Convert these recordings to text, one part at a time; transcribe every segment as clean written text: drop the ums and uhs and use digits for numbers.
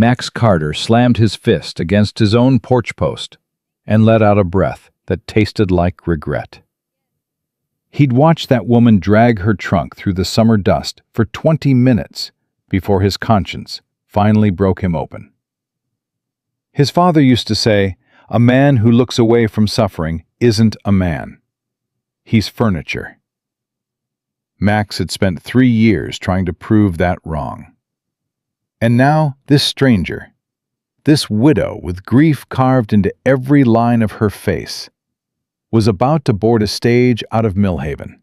Max Carter slammed his fist against his own porch post and let out a breath that tasted like regret. He'd watched that woman drag her trunk through the summer dust for 20 minutes before his conscience finally broke him open. His father used to say, "A man who looks away from suffering isn't a man. He's furniture." Max had spent 3 years trying to prove that wrong. And now, this stranger, this widow with grief carved into every line of her face, was about to board a stage out of Millhaven,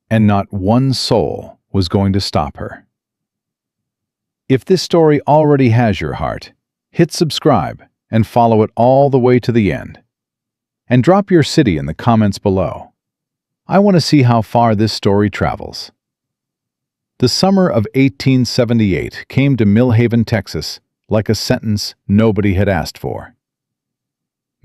and not one soul was going to stop her. If this story already has your heart, hit subscribe and follow it all the way to the end. And drop your city in the comments below. I want to see how far this story travels. The summer of 1878 came to Millhaven, Texas, like a sentence nobody had asked for.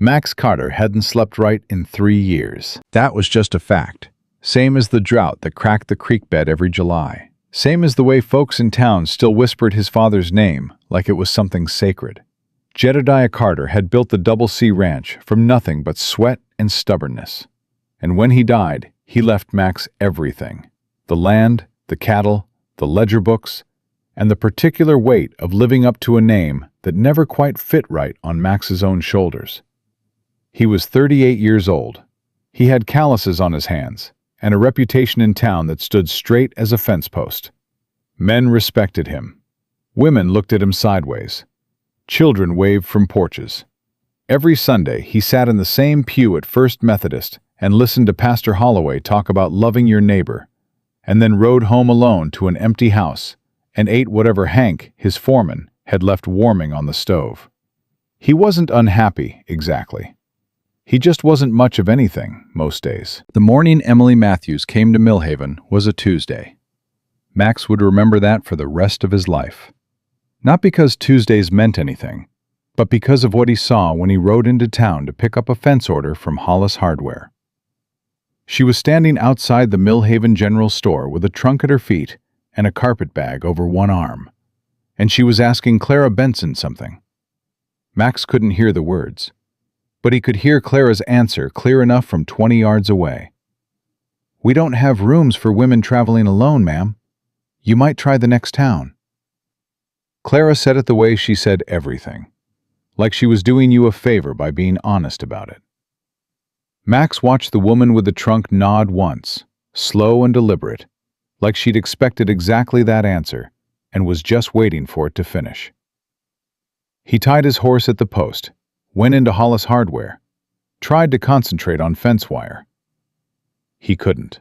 Max Carter hadn't slept right in 3 years. That was just a fact. Same as the drought that cracked the creek bed every July. Same as the way folks in town still whispered his father's name like it was something sacred. Jedediah Carter had built the Double C Ranch from nothing but sweat and stubbornness. And when he died, he left Max everything. The land, the cattle, the ledger books, and the particular weight of living up to a name that never quite fit right on Max's own shoulders. He was 38 years old. He had calluses on his hands and a reputation in town that stood straight as a fence post. Men respected him. Women looked at him sideways. Children waved from porches. Every Sunday, he sat in the same pew at First Methodist and listened to Pastor Holloway talk about loving your neighbor, and then rode home alone to an empty house and ate whatever Hank, his foreman, had left warming on the stove. He wasn't unhappy, exactly. He just wasn't much of anything, most days. The morning Emily Matthews came to Millhaven was a Tuesday. Max would remember that for the rest of his life. Not because Tuesdays meant anything, but because of what he saw when he rode into town to pick up a fence order from Hollis Hardware. She was standing outside the Millhaven General Store with a trunk at her feet and a carpet bag over one arm, and she was asking Clara Benson something. Max couldn't hear the words, but he could hear Clara's answer clear enough from 20 yards away. "We don't have rooms for women traveling alone, ma'am. You might try the next town." Clara said it the way she said everything, like she was doing you a favor by being honest about it. Max watched the woman with the trunk nod once, slow and deliberate, like she'd expected exactly that answer and was just waiting for it to finish. He tied his horse at the post, went into Hollis Hardware, tried to concentrate on fence wire. He couldn't.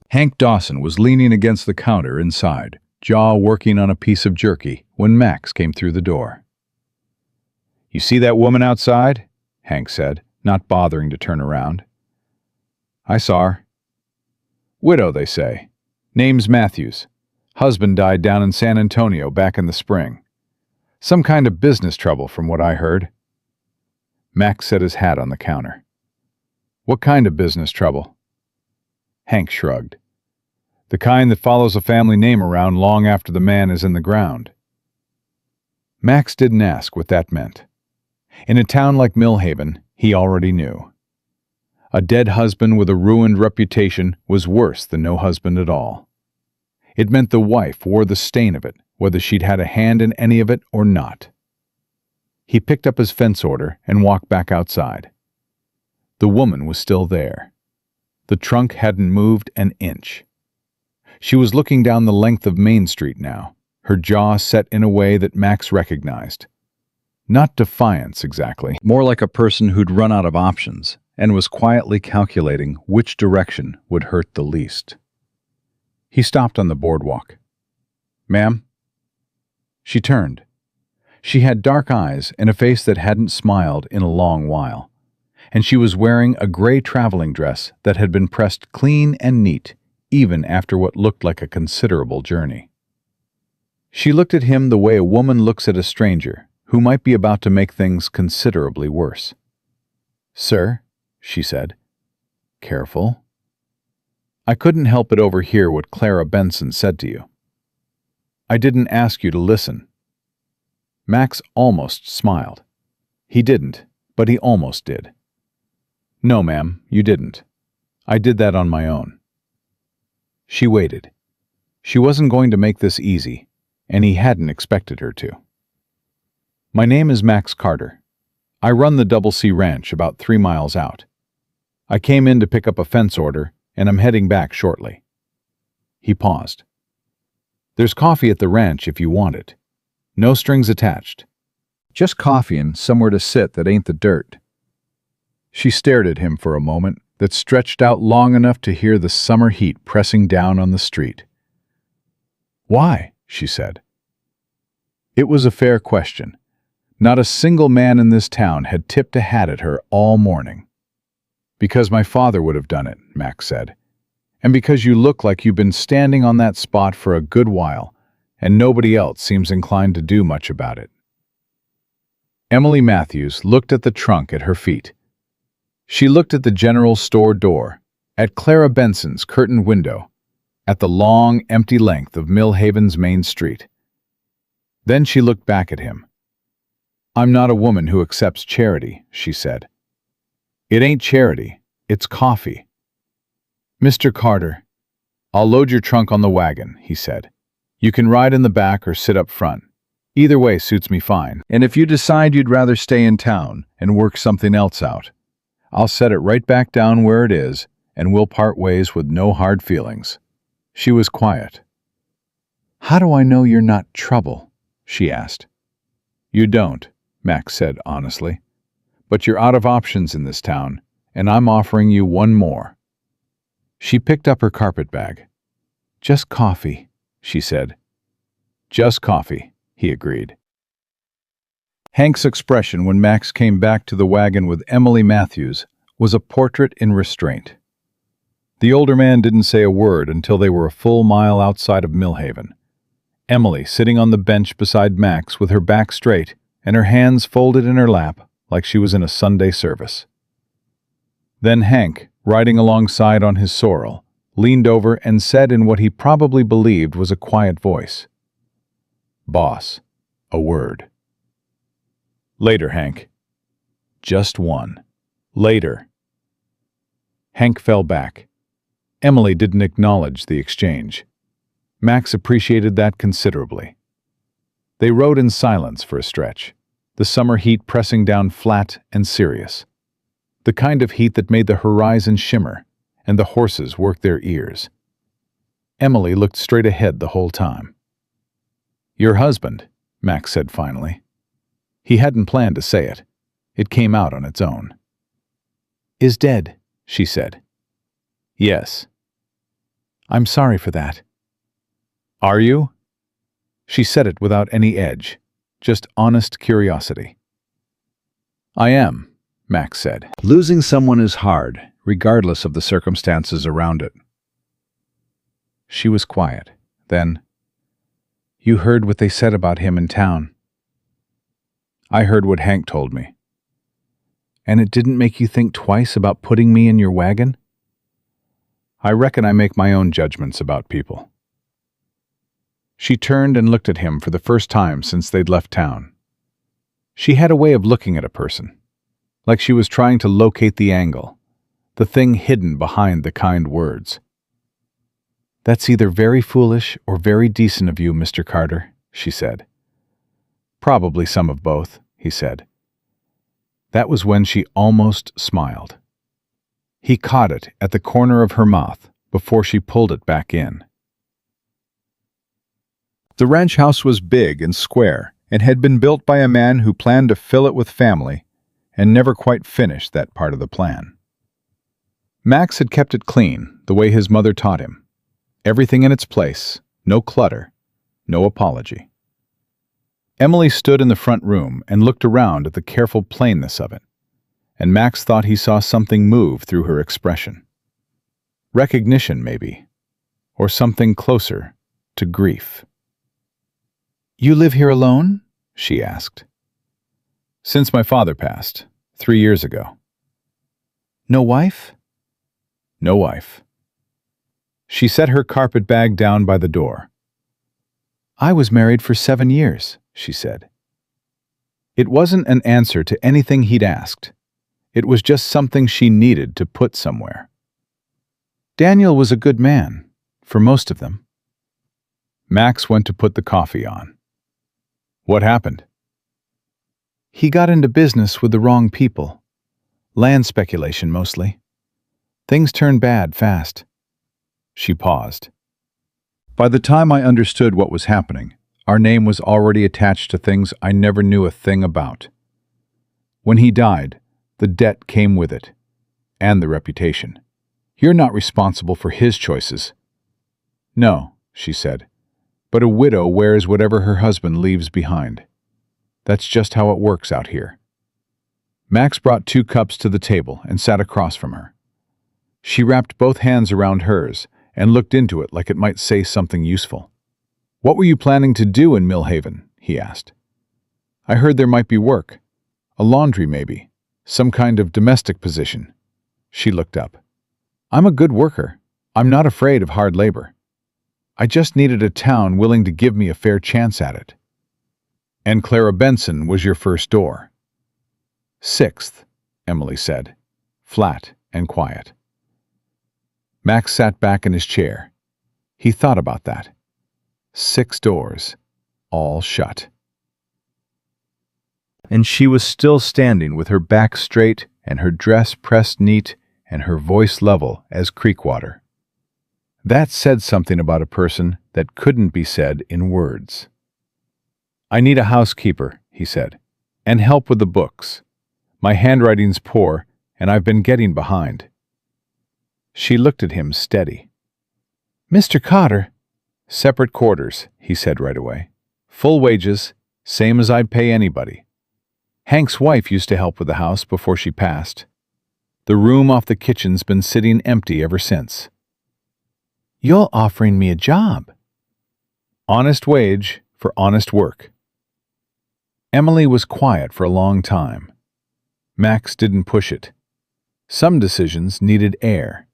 Hank Dawson was leaning against the counter inside, jaw working on a piece of jerky, when Max came through the door. "You see that woman outside?" Hank said, not bothering to turn around. "I saw her. Widow, they say. Name's Matthews. Husband died down in San Antonio back in the spring. Some kind of business trouble from what I heard." Max set his hat on the counter. "What kind of business trouble?" Hank shrugged. "The kind that follows a family name around long after the man is in the ground." Max didn't ask what that meant. In a town like Millhaven, he already knew. A dead husband with a ruined reputation was worse than no husband at all. It meant the wife wore the stain of it, whether she'd had a hand in any of it or not. He picked up his fence order and walked back outside. The woman was still there. The trunk hadn't moved an inch. She was looking down the length of Main Street now, her jaw set in a way that Max recognized. Not defiance, exactly. More like a person who'd run out of options and was quietly calculating which direction would hurt the least. He stopped on the boardwalk. "Ma'am?" She turned. She had dark eyes and a face that hadn't smiled in a long while, and she was wearing a gray traveling dress that had been pressed clean and neat, even after what looked like a considerable journey. She looked at him the way a woman looks at a stranger who might be about to make things considerably worse. "Sir," she said. "Careful. I couldn't help but overhear what Clara Benson said to you." I didn't ask you to listen. Max almost smiled. He didn't, but he almost did. No, ma'am, you didn't. I did that on my own. She waited. She wasn't going to make this easy, and he hadn't expected her to. My name is Max Carter. I run the Double C Ranch about 3 miles out. I came in to pick up a fence order, and I'm heading back shortly. He paused. There's coffee at the ranch if you want it. No strings attached. Just coffee and somewhere to sit that ain't the dirt. She stared at him for a moment that stretched out long enough to hear the summer heat pressing down on the street. Why? She said. It was a fair question. Not a single man in this town had tipped a hat at her all morning. Because my father would have done it, Max said. And because you look like you've been standing on that spot for a good while, and nobody else seems inclined to do much about it. Emily Matthews looked at the trunk at her feet. She looked at the general store door, at Clara Benson's curtained window, at the long, empty length of Millhaven's main street. Then she looked back at him. I'm not a woman who accepts charity, she said. It ain't charity, it's coffee. Mr. Carter, I'll load your trunk on the wagon, he said. You can ride in the back or sit up front. Either way suits me fine. And if you decide you'd rather stay in town and work something else out, I'll set it right back down where it is, and we'll part ways with no hard feelings. She was quiet. How do I know you're not trouble? She asked. You don't, Max said honestly. But you're out of options in this town, and I'm offering you one more. She picked up her carpet bag. Just coffee, she said. Just coffee, he agreed. Hank's expression when Max came back to the wagon with Emily Matthews was a portrait in restraint. The older man didn't say a word until they were a full mile outside of Millhaven. Emily sitting on the bench beside Max with her back straight and her hands folded in her lap like she was in a Sunday service. Then Hank, riding alongside on his sorrel, leaned over and said in what he probably believed was a quiet voice, Boss, a word. Later, Hank. Just one. Later. Hank fell back. Emily didn't acknowledge the exchange. Max appreciated that considerably. They rode in silence for a stretch, the summer heat pressing down flat and serious. The kind of heat that made the horizon shimmer and the horses work their ears. Emily looked straight ahead the whole time. Your husband, Max said finally. He hadn't planned to say it. It came out on its own. Is dead, she said. Yes. I'm sorry for that. Are you? She said it without any edge, just honest curiosity. I am, Max said. Losing someone is hard, regardless of the circumstances around it. She was quiet. Then, you heard what they said about him in town. I heard what Hank told me. And it didn't make you think twice about putting me in your wagon? I reckon I make my own judgments about people. She turned and looked at him for the first time since they'd left town. She had a way of looking at a person, like she was trying to locate the angle, the thing hidden behind the kind words. That's either very foolish or very decent of you, Mr. Carter, she said. Probably some of both, he said. That was when she almost smiled. He caught it at the corner of her mouth before she pulled it back in. The ranch house was big and square and had been built by a man who planned to fill it with family and never quite finished that part of the plan. Max had kept it clean, the way his mother taught him. Everything in its place, no clutter, no apology. Emily stood in the front room and looked around at the careful plainness of it, and Max thought he saw something move through her expression. Recognition, maybe, or something closer to grief. You live here alone? She asked. Since my father passed, 3 years ago. No wife? No wife. She set her carpet bag down by the door. I was married for 7 years, she said. It wasn't an answer to anything he'd asked. It was just something she needed to put somewhere. Daniel was a good man, for most of them. Max went to put the coffee on. What happened? He got into business with the wrong people. Land speculation, mostly. Things turned bad fast. She paused. By the time I understood what was happening, our name was already attached to things I never knew a thing about. When he died, the debt came with it, and the reputation. You're not responsible for his choices. No, she said, but a widow wears whatever her husband leaves behind. That's just how it works out here. Max brought 2 cups to the table and sat across from her. She wrapped both hands around hers and looked into it like it might say something useful. What were you planning to do in Millhaven? He asked. I heard there might be work. A laundry, maybe. Some kind of domestic position. She looked up. I'm a good worker. I'm not afraid of hard labor. I just needed a town willing to give me a fair chance at it. And Clara Benson was your first door. 6th, Emily said, flat and quiet. Max sat back in his chair. He thought about that. 6 doors, all shut. And she was still standing with her back straight and her dress pressed neat and her voice level as creek water. That said something about a person that couldn't be said in words. I need a housekeeper, he said, and help with the books. My handwriting's poor, and I've been getting behind. She looked at him steady. Mr. Cotter. Separate quarters, he said right away. Full wages, same as I'd pay anybody. Hank's wife used to help with the house before she passed. The room off the kitchen's been sitting empty ever since. You're offering me a job. Honest wage for honest work. Emily was quiet for a long time. Max didn't push it. Some decisions needed air.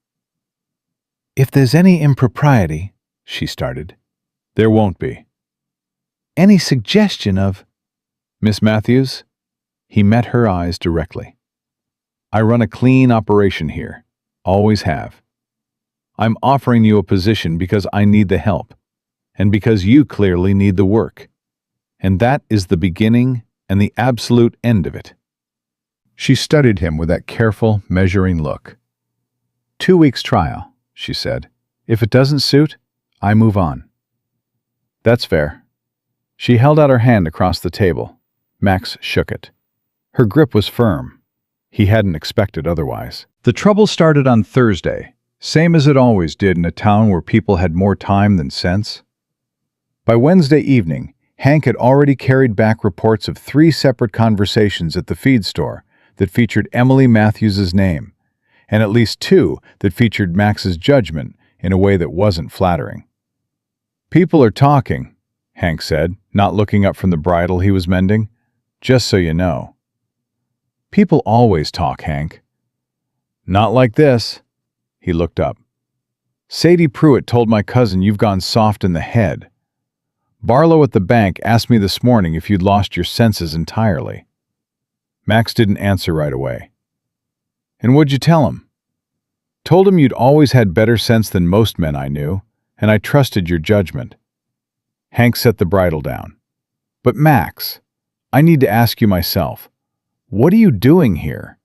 If there's any impropriety, she started. There won't be. Any suggestion of... Miss Matthews? He met her eyes directly. I run a clean operation here. Always have. I'm offering you a position because I need the help, and because you clearly need the work. And that is the beginning and the absolute end of it. She studied him with that careful, measuring look. 2 weeks trial, she said. If it doesn't suit, I move on. That's fair. She held out her hand across the table. Max shook it. Her grip was firm. He hadn't expected otherwise. The trouble started on Thursday, same as it always did in a town where people had more time than sense. By Wednesday evening, Hank had already carried back reports of 3 separate conversations at the feed store that featured Emily Matthews's name, and at least 2 that featured Max's judgment in a way that wasn't flattering. People are talking, Hank said, not looking up from the bridle he was mending. Just so you know. People always talk, Hank. Not like this. He looked up. Sadie Pruitt told my cousin you've gone soft in the head. Barlow at the bank asked me this morning if you'd lost your senses entirely. Max didn't answer right away. And what'd you tell him? Told him you'd always had better sense than most men I knew, and I trusted your judgment. Hank set the bridle down. But Max, I need to ask you myself, what are you doing here?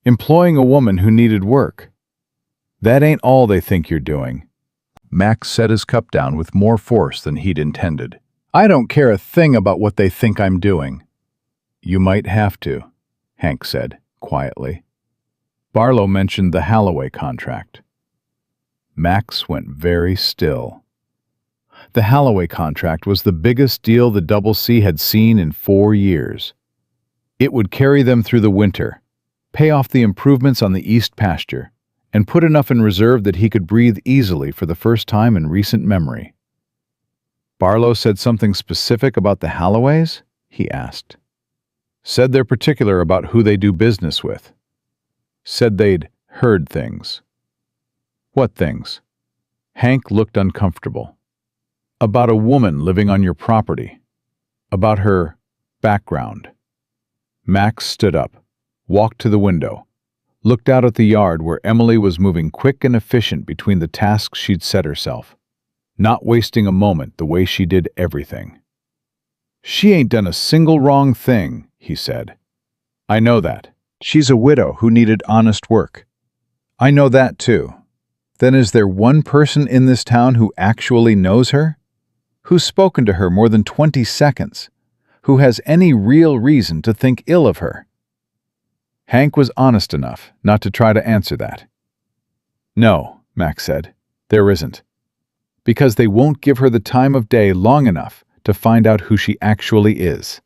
Employing a woman who needed work. That ain't all they think you're doing. Max set his cup down with more force than he'd intended. I don't care a thing about what they think I'm doing. You might have to, Hank said, quietly. Barlow mentioned the Holloway contract. Max went very still. The Holloway contract was the biggest deal the Double C had seen in 4 years. It would carry them through the winter, pay off the improvements on the east pasture, and put enough in reserve that he could breathe easily for the first time in recent memory. Barlow said something specific about the Holloways? He asked. Said they're particular about who they do business with. Said they'd heard things. What things? Hank looked uncomfortable. About a woman living on your property. About her background. Max stood up, walked to the window, looked out at the yard where Emily was moving quick and efficient between the tasks she'd set herself, not wasting a moment the way she did everything. "She ain't done a single wrong thing," he said. "I know that. She's a widow who needed honest work. I know that too. Then is there one person in this town who actually knows her? Who's spoken to her more than 20 seconds? Who has any real reason to think ill of her?" Hank was honest enough not to try to answer that. "No," Max said, "there isn't. Because they won't give her the time of day long enough to find out who she actually is."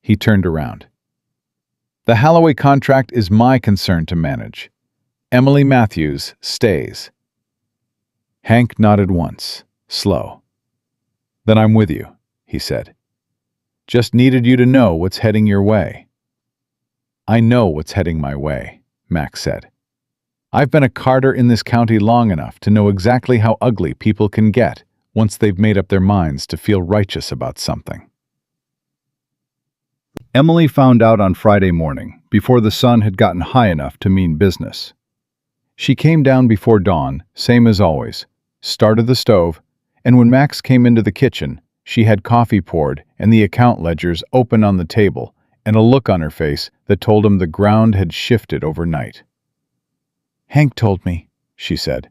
He turned around. "The Holloway contract is my concern to manage. Emily Matthews stays." Hank nodded once, slow. "Then I'm with you," he said. "Just needed you to know what's heading your way." "I know what's heading my way," Max said. "I've been a carter in this county long enough to know exactly how ugly people can get once they've made up their minds to feel righteous about something." Emily found out on Friday morning, before the sun had gotten high enough to mean business. She came down before dawn, same as always, started the stove, and when Max came into the kitchen, she had coffee poured and the account ledgers open on the table and a look on her face that told him the ground had shifted overnight. "Hank told me," she said,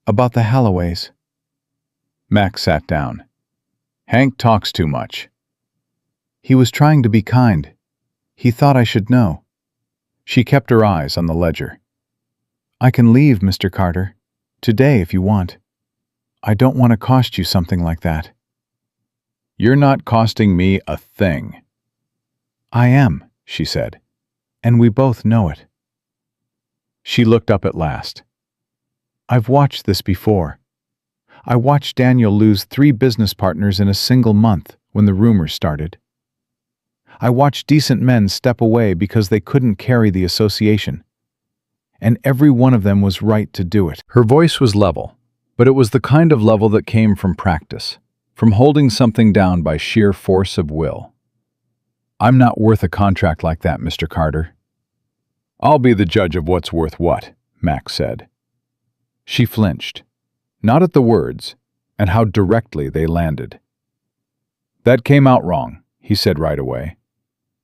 "about the Halloways." Max sat down. "Hank talks too much." "He was trying to be kind. He thought I should know." She kept her eyes on the ledger. "I can leave, Mr. Carter. Today, if you want. I don't want to cost you something like that." "You're not costing me a thing." "I am," she said, "and we both know it." She looked up at last. "I've watched this before. I watched Daniel lose 3 business partners in a single month when the rumors started. I watched decent men step away because they couldn't carry the association. And every one of them was right to do it." Her voice was level, but it was the kind of level that came from practice, from holding something down by sheer force of will. "I'm not worth a contract like that, Mr. Carter." "I'll be the judge of what's worth what," Max said. She flinched, not at the words, and how directly they landed. "That came out wrong," he said right away.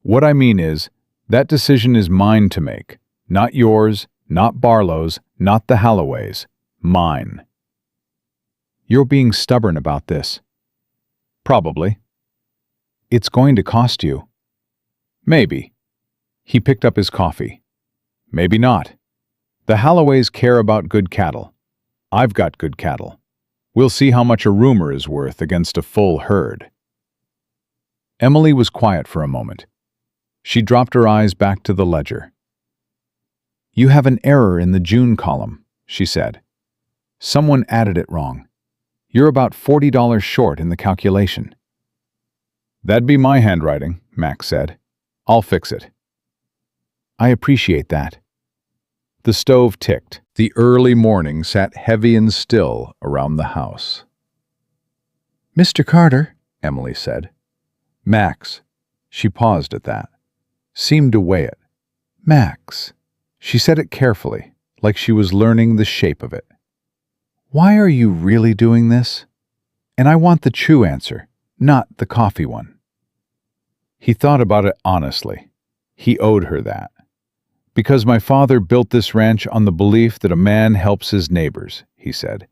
"What I mean is, that decision is mine to make, not yours, not Barlow's, not the Halloways. Mine." "You're being stubborn about this." "Probably." "It's going to cost you." "Maybe." He picked up his coffee. "Maybe not. The Halloways care about good cattle. I've got good cattle. We'll see how much a rumor is worth against a full herd." Emily was quiet for a moment. She dropped her eyes back to the ledger. "You have an error in the June column," she said. "Someone added it wrong. You're about $40 short in the calculation." "That'd be my handwriting," Max said. "I'll fix it." "I appreciate that." The stove ticked. The early morning sat heavy and still around the house. "Mr. Carter," Emily said. "Max." She paused at that. Seemed to weigh it. "Max." She said it carefully, like she was learning the shape of it. "Why are you really doing this? And I want the true answer, not the coffee one." He thought about it honestly. He owed her that. "Because my father built this ranch on the belief that a man helps his neighbors," he said.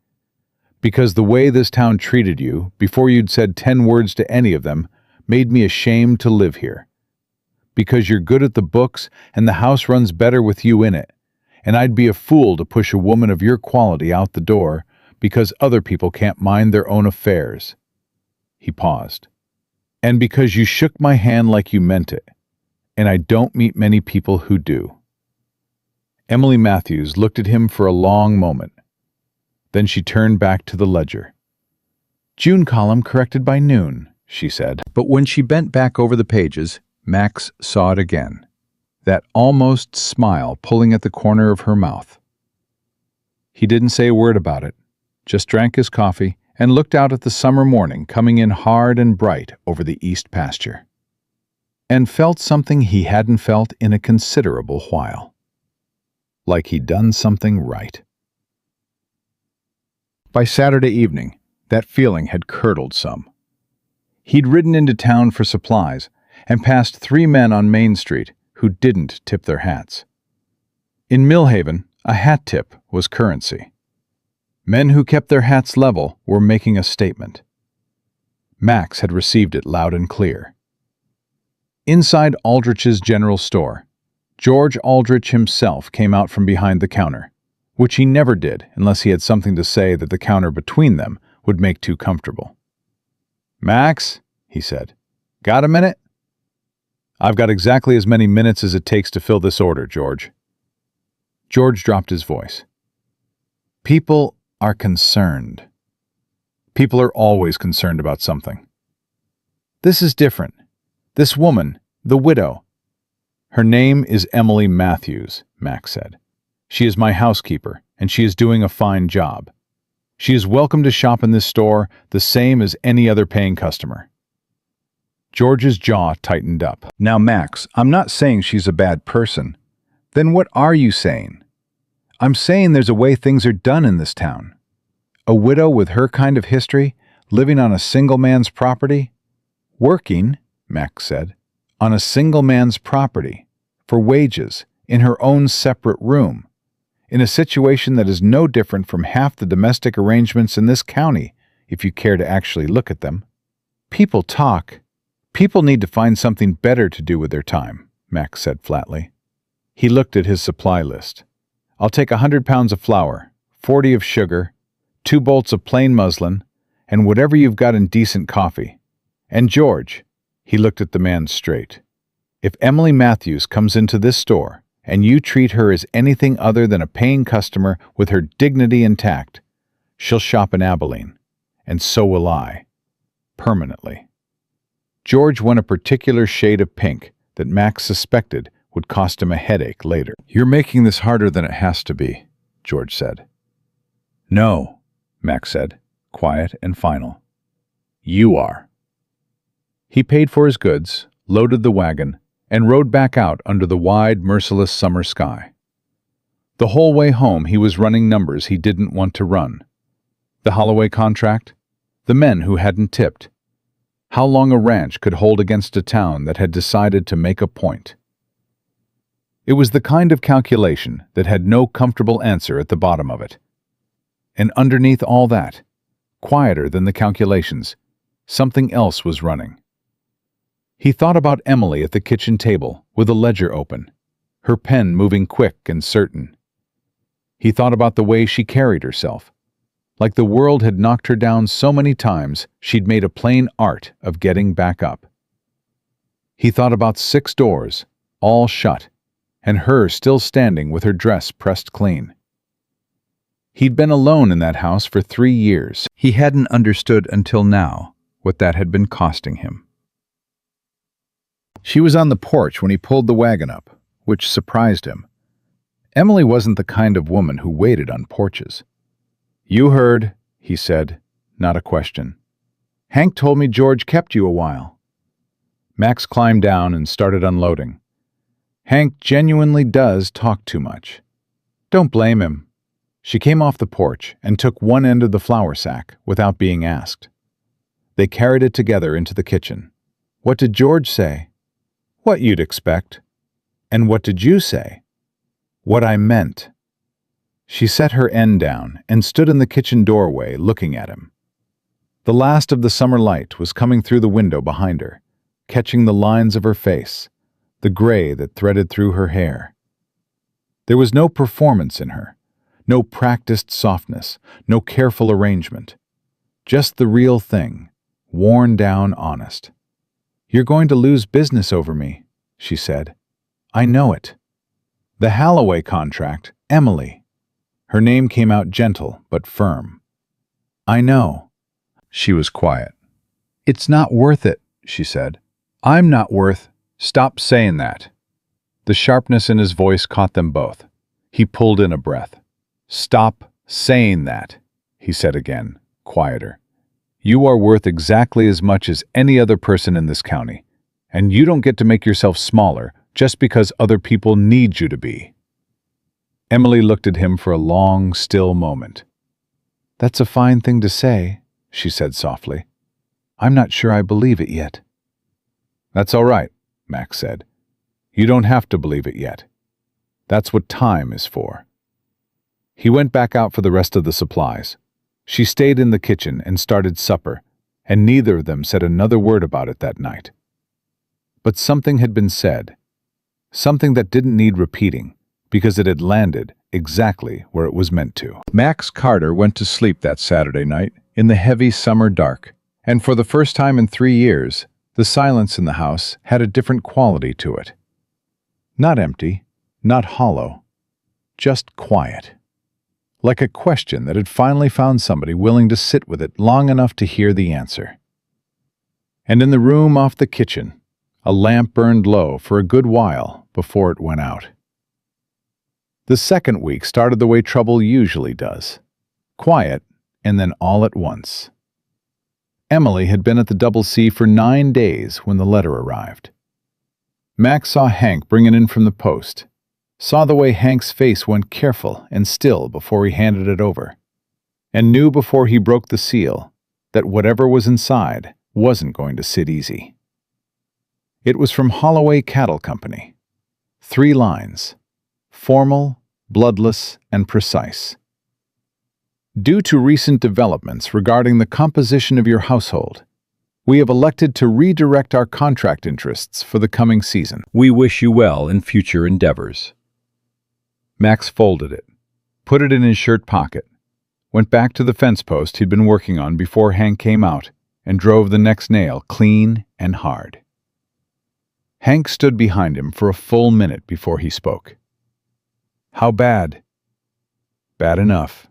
"Because the way this town treated you, before you'd said 10 words to any of them, made me ashamed to live here. Because you're good at the books and the house runs better with you in it, and I'd be a fool to push a woman of your quality out the door because other people can't mind their own affairs." He paused. "And because you shook my hand like you meant it, and I don't meet many people who do." Emily Matthews looked at him for a long moment. Then she turned back to the ledger. "June column corrected by noon," she said. But when she bent back over the pages, Max saw it again, that almost smile pulling at the corner of her mouth. He didn't say a word about it, just drank his coffee and looked out at the summer morning coming in hard and bright over the east pasture, and felt something he hadn't felt in a considerable while. Like he'd done something right. By Saturday evening, that feeling had curdled some. He'd ridden into town for supplies and passed 3 men on Main Street who didn't tip their hats. In Millhaven, a hat tip was currency. Men who kept their hats level were making a statement. Max had received it loud and clear. Inside Aldrich's general store, George Aldrich himself came out from behind the counter, which he never did unless he had something to say that the counter between them would make too comfortable. "Max," he said, "got a minute?" "I've got exactly as many minutes as it takes to fill this order, George." George dropped his voice. "People are concerned. People are always concerned about something. This is different. This woman, the widow. Her name is Emily Matthews," Max said. "She is my housekeeper, and she is doing a fine job. She is welcome to shop in this store the same as any other paying customer." George's jaw tightened up. "Now, Max, I'm not saying she's a bad person. Then what are you saying?" "I'm saying there's a way things are done in this town. A widow with her kind of history, living on a single man's property, working," Max said, "on a single man's property, for wages, in her own separate room, in a situation that is no different from half the domestic arrangements in this county, if you care to actually look at them. People talk. People need to find something better to do with their time," Max said flatly. He looked at his supply list. "I'll take 100 pounds of flour, 40 of sugar, 2 bolts of plain muslin, and whatever you've got in decent coffee. And George," he looked at the man straight, "if Emily Matthews comes into this store and you treat her as anything other than a paying customer with her dignity intact, she'll shop in Abilene, and so will I. Permanently." George went a particular shade of pink that Max suspected would cost him a headache later. "You're making this harder than it has to be," George said. "No," Max said, quiet and final. "You are." He paid for his goods, loaded the wagon, and rode back out under the wide, merciless summer sky. The whole way home he was running numbers he didn't want to run. The Holloway contract, the men who hadn't tipped, how long a ranch could hold against a town that had decided to make a point. It was the kind of calculation that had no comfortable answer at the bottom of it. And underneath all that, quieter than the calculations, something else was running. He thought about Emily at the kitchen table with a ledger open, her pen moving quick and certain. He thought about the way she carried herself, like the world had knocked her down so many times she'd made a plain art of getting back up. He thought about 6 doors, all shut, and her still standing with her dress pressed clean. He'd been alone in that house for 3 years. He hadn't understood until now what that had been costing him. She was on the porch when he pulled the wagon up, which surprised him. Emily wasn't the kind of woman who waited on porches. "You heard," he said, not a question. "Hank told me George kept you a while." Max climbed down and started unloading. "Hank genuinely does talk too much. Don't blame him." She came off the porch and took one end of the flour sack without being asked. They carried it together into the kitchen. "What did George say?" "What you'd expect." "And what did you say?" "What I meant." She set her end down and stood in the kitchen doorway looking at him. The last of the summer light was coming through the window behind her, catching the lines of her face, the gray that threaded through her hair. There was no performance in her, no practiced softness, no careful arrangement. Just the real thing, worn down honest. "You're going to lose business over me," she said. "I know it." "The Holloway contract, Emily." Her name came out gentle but firm. "I know." She was quiet. "It's not worth it," she said. "I'm not worth—" "Stop saying that." The sharpness in his voice caught them both. He pulled in a breath. "Stop saying that," he said again, quieter. You are worth exactly as much as any other person in this county, and you don't get to make yourself smaller just because other people need you to be." Emily looked at him for a long, still moment. "That's a fine thing to say," she said softly. "I'm not sure I believe it yet." "That's all right," Max said. "You don't have to believe it yet. That's what time is for." He went back out for the rest of the supplies. She stayed in the kitchen and started supper, and neither of them said another word about it that night. But something had been said, something that didn't need repeating, because it had landed exactly where it was meant to. Max Carter went to sleep that Saturday night in the heavy summer dark, and for the first time in 3 years, the silence in the house had a different quality to it. Not empty, not hollow, just quiet. Like a question that had finally found somebody willing to sit with it long enough to hear the answer. And in the room off the kitchen, a lamp burned low for a good while before it went out. The second week started the way trouble usually does. Quiet, and then all at once. Emily had been at the Double C for 9 days when the letter arrived. Max saw Hank bring it in from the post, saw the way Hank's face went careful and still before he handed it over, and knew before he broke the seal that whatever was inside wasn't going to sit easy. It was from Holloway Cattle Company. 3 lines. Formal, bloodless, and precise. Due to recent developments regarding the composition of your household, we have elected to redirect our contract interests for the coming season. We wish you well in future endeavors. Max folded it, put it in his shirt pocket, went back to the fence post he'd been working on before Hank came out, and drove the next nail clean and hard. Hank stood behind him for a full minute before he spoke. "How bad?" "Bad enough."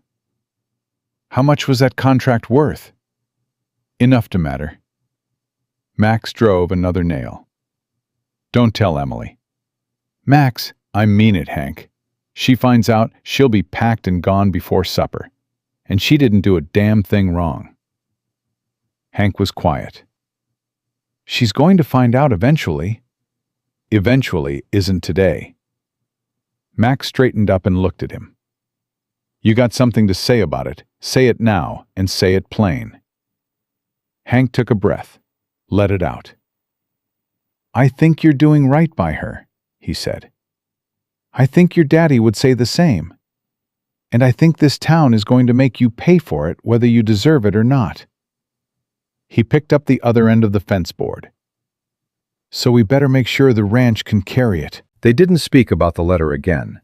"How much was that contract worth?" "Enough to matter." Max drove another nail. "Don't tell Emily." "Max, I mean it, Hank. She finds out, she'll be packed and gone before supper. And she didn't do a damn thing wrong." Hank was quiet. "She's going to find out eventually." "Eventually isn't today." Max straightened up and looked at him. "You got something to say about it, say it now, and say it plain." Hank took a breath, let it out. "I think you're doing right by her," he said. "I think your daddy would say the same. And I think this town is going to make you pay for it whether you deserve it or not." He picked up the other end of the fence board. "So we better make sure the ranch can carry it." They didn't speak about the letter again.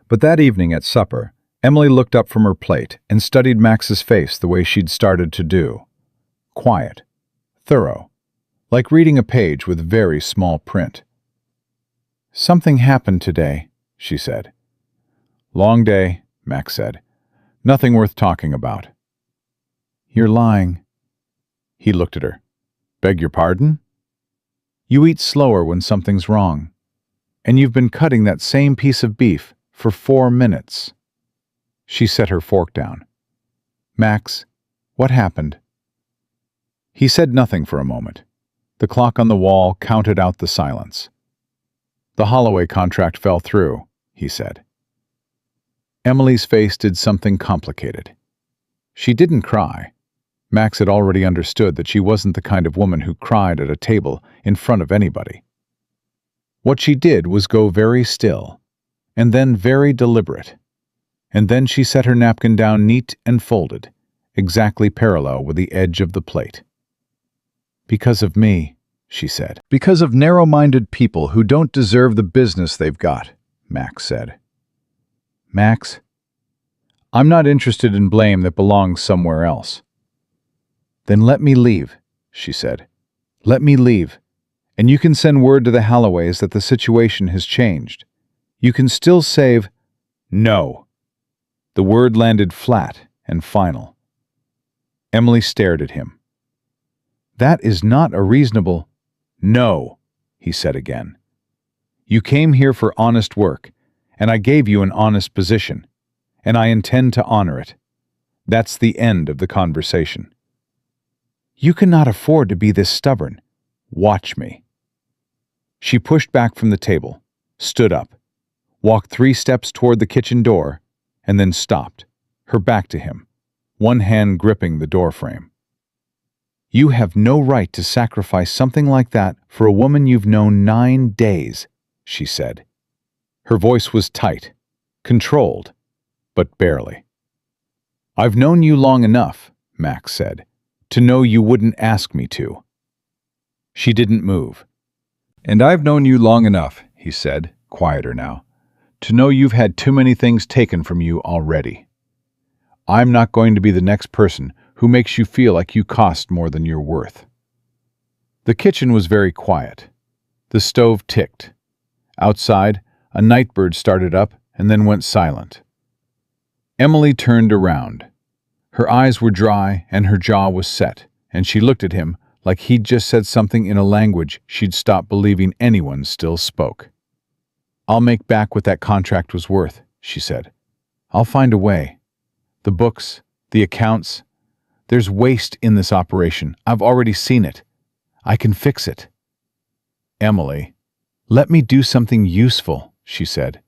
But that evening at supper, Emily looked up from her plate and studied Max's face the way she'd started to do. Quiet, thorough, like reading a page with very small print. "Something happened today," she said. "Long day," Max said. "Nothing worth talking about." "You're lying." He looked at her. "Beg your pardon?" "You eat slower when something's wrong. And you've been cutting that same piece of beef for 4 minutes. She set her fork down. "Max, what happened?" He said nothing for a moment. The clock on the wall counted out the silence. "The Holloway contract fell through," he said. Emily's face did something complicated. She didn't cry. Max had already understood that she wasn't the kind of woman who cried at a table in front of anybody. What she did was go very still, and then very deliberate. And then she set her napkin down neat and folded, exactly parallel with the edge of the plate. "Because of me," she said. "Because of narrow-minded people who don't deserve the business they've got," Max said. "Max, I'm not interested in blame that belongs somewhere else." "Then let me leave," she said. "Let me leave. And you can send word to the Halloways that the situation has changed. You can still save—" "No." The word landed flat and final. Emily stared at him. "That is not a reasonable—" "No," he said again. "You came here for honest work, and I gave you an honest position, and I intend to honor it. That's the end of the conversation." You cannot afford to be this stubborn. Watch me." She pushed back from the table, stood up, walked 3 steps toward the kitchen door, and then stopped, her back to him, one hand gripping the doorframe. "You have no right to sacrifice something like that for a woman you've known 9 days," she said. Her voice was tight, controlled, but barely. "I've known you long enough," Max said, "to know you wouldn't ask me to." She didn't move. "And I've known you long enough," he said, quieter now, "to know you've had too many things taken from you already. I'm not going to be the next person who makes you feel like you cost more than you're worth." The kitchen was very quiet. The stove ticked. Outside, a nightbird started up and then went silent. Emily turned around. Her eyes were dry and her jaw was set, and she looked at him like he'd just said something in a language she'd stopped believing anyone still spoke. "I'll make back what that contract was worth," she said. "I'll find a way. The books, the accounts. There's waste in this operation. I've already seen it. I can fix it." "Emily, let me do something useful," she said.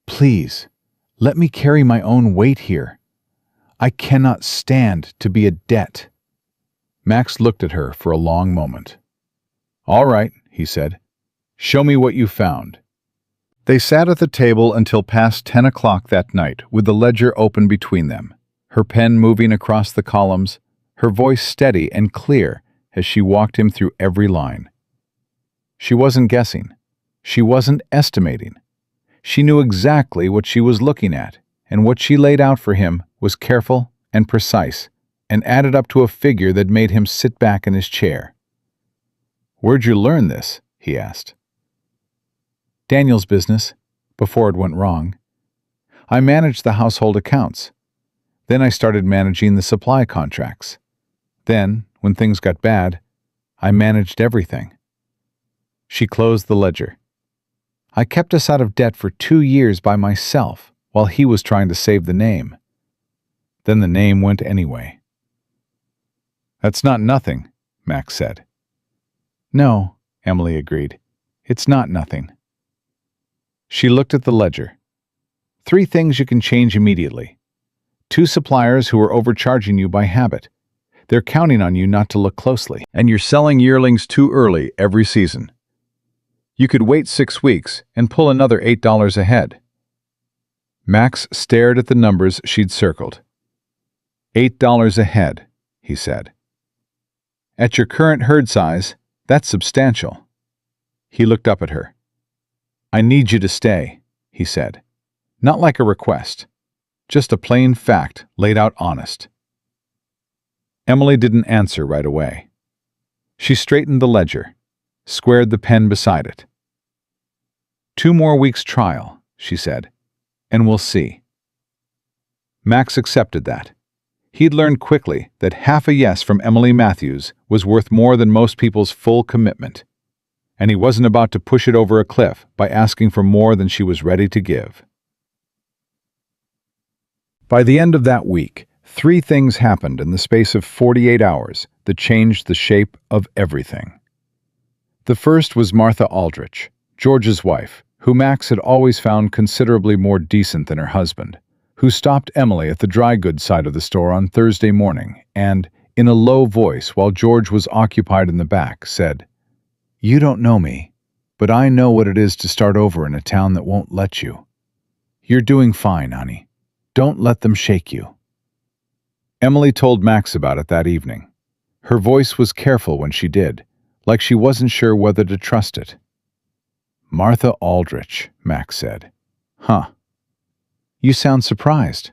"Please, let me carry my own weight here. I cannot stand to be a debt." Max looked at her for a long moment. "All right," he said. "Show me what you found." They sat at the table until past 10 o'clock that night with the ledger open between them, her pen moving across the columns, her voice steady and clear as she walked him through every line. She wasn't guessing. She wasn't estimating. She knew exactly what she was looking at, and what she laid out for him was careful and precise, and added up to a figure that made him sit back in his chair. "Where'd you learn this?" he asked. "Daniel's business, before it went wrong. I managed the household accounts. Then I started managing the supply contracts. Then, when things got bad, I managed everything." She closed the ledger. "I kept us out of debt for 2 years by myself while he was trying to save the name. Then the name went anyway." "That's not nothing," Max said. "No," Emily agreed. "It's not nothing." She looked at the ledger. 3 things you can change immediately. 2 suppliers who are overcharging you by habit. They're counting on you not to look closely. And you're selling yearlings too early every season. You could wait 6 weeks and pull another $8 ahead. Max stared at the numbers she'd circled. $8 ahead, he said. "At your current herd size, that's substantial." He looked up at her. "I need you to stay," he said. Not like a request, just a plain fact laid out honest. Emily didn't answer right away. She straightened the ledger, squared the pen beside it. "2 more weeks' trial," she said, "and we'll see." Max accepted that. He'd learned quickly that half a yes from Emily Matthews was worth more than most people's full commitment, and he wasn't about to push it over a cliff by asking for more than she was ready to give. By the end of that week, 3 things happened in the space of 48 hours that changed the shape of everything. The first was Martha Aldrich, George's wife, who Max had always found considerably more decent than her husband, who stopped Emily at the dry goods side of the store on Thursday morning and, in a low voice while George was occupied in the back, said, "You don't know me, but I know what it is to start over in a town that won't let you. You're doing fine, honey. Don't let them shake you." Emily told Max about it that evening. Her voice was careful when she did, like she wasn't sure whether to trust it. "Martha Aldrich," Max said. "Huh. You sound surprised."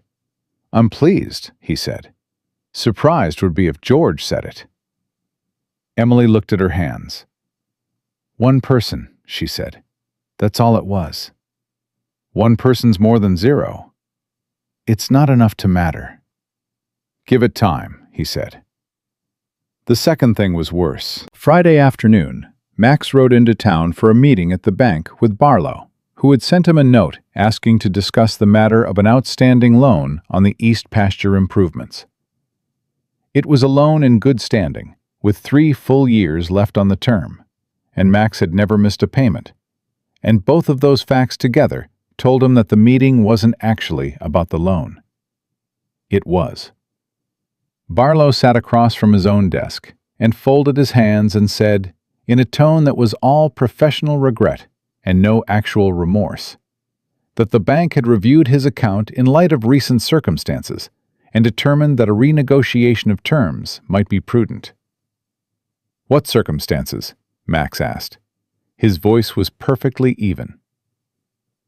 "I'm pleased," he said. "Surprised would be if George said it." Emily looked at her hands. "1 person," she said. "That's all it was. 1 person's more than 0. It's not enough to matter." "Give it time," he said. The second thing was worse. Friday afternoon, Max rode into town for a meeting at the bank with Barlow, who had sent him a note asking to discuss the matter of an outstanding loan on the East Pasture improvements. It was a loan in good standing, with 3 full years left on the term, and Max had never missed a payment. And both of those facts together told him that the meeting wasn't actually about the loan. It was. Barlow sat across from his own desk and folded his hands and said, in a tone that was all professional regret and no actual remorse, that the bank had reviewed his account in light of recent circumstances and determined that a renegotiation of terms might be prudent. "What circumstances?" Max asked. His voice was perfectly even.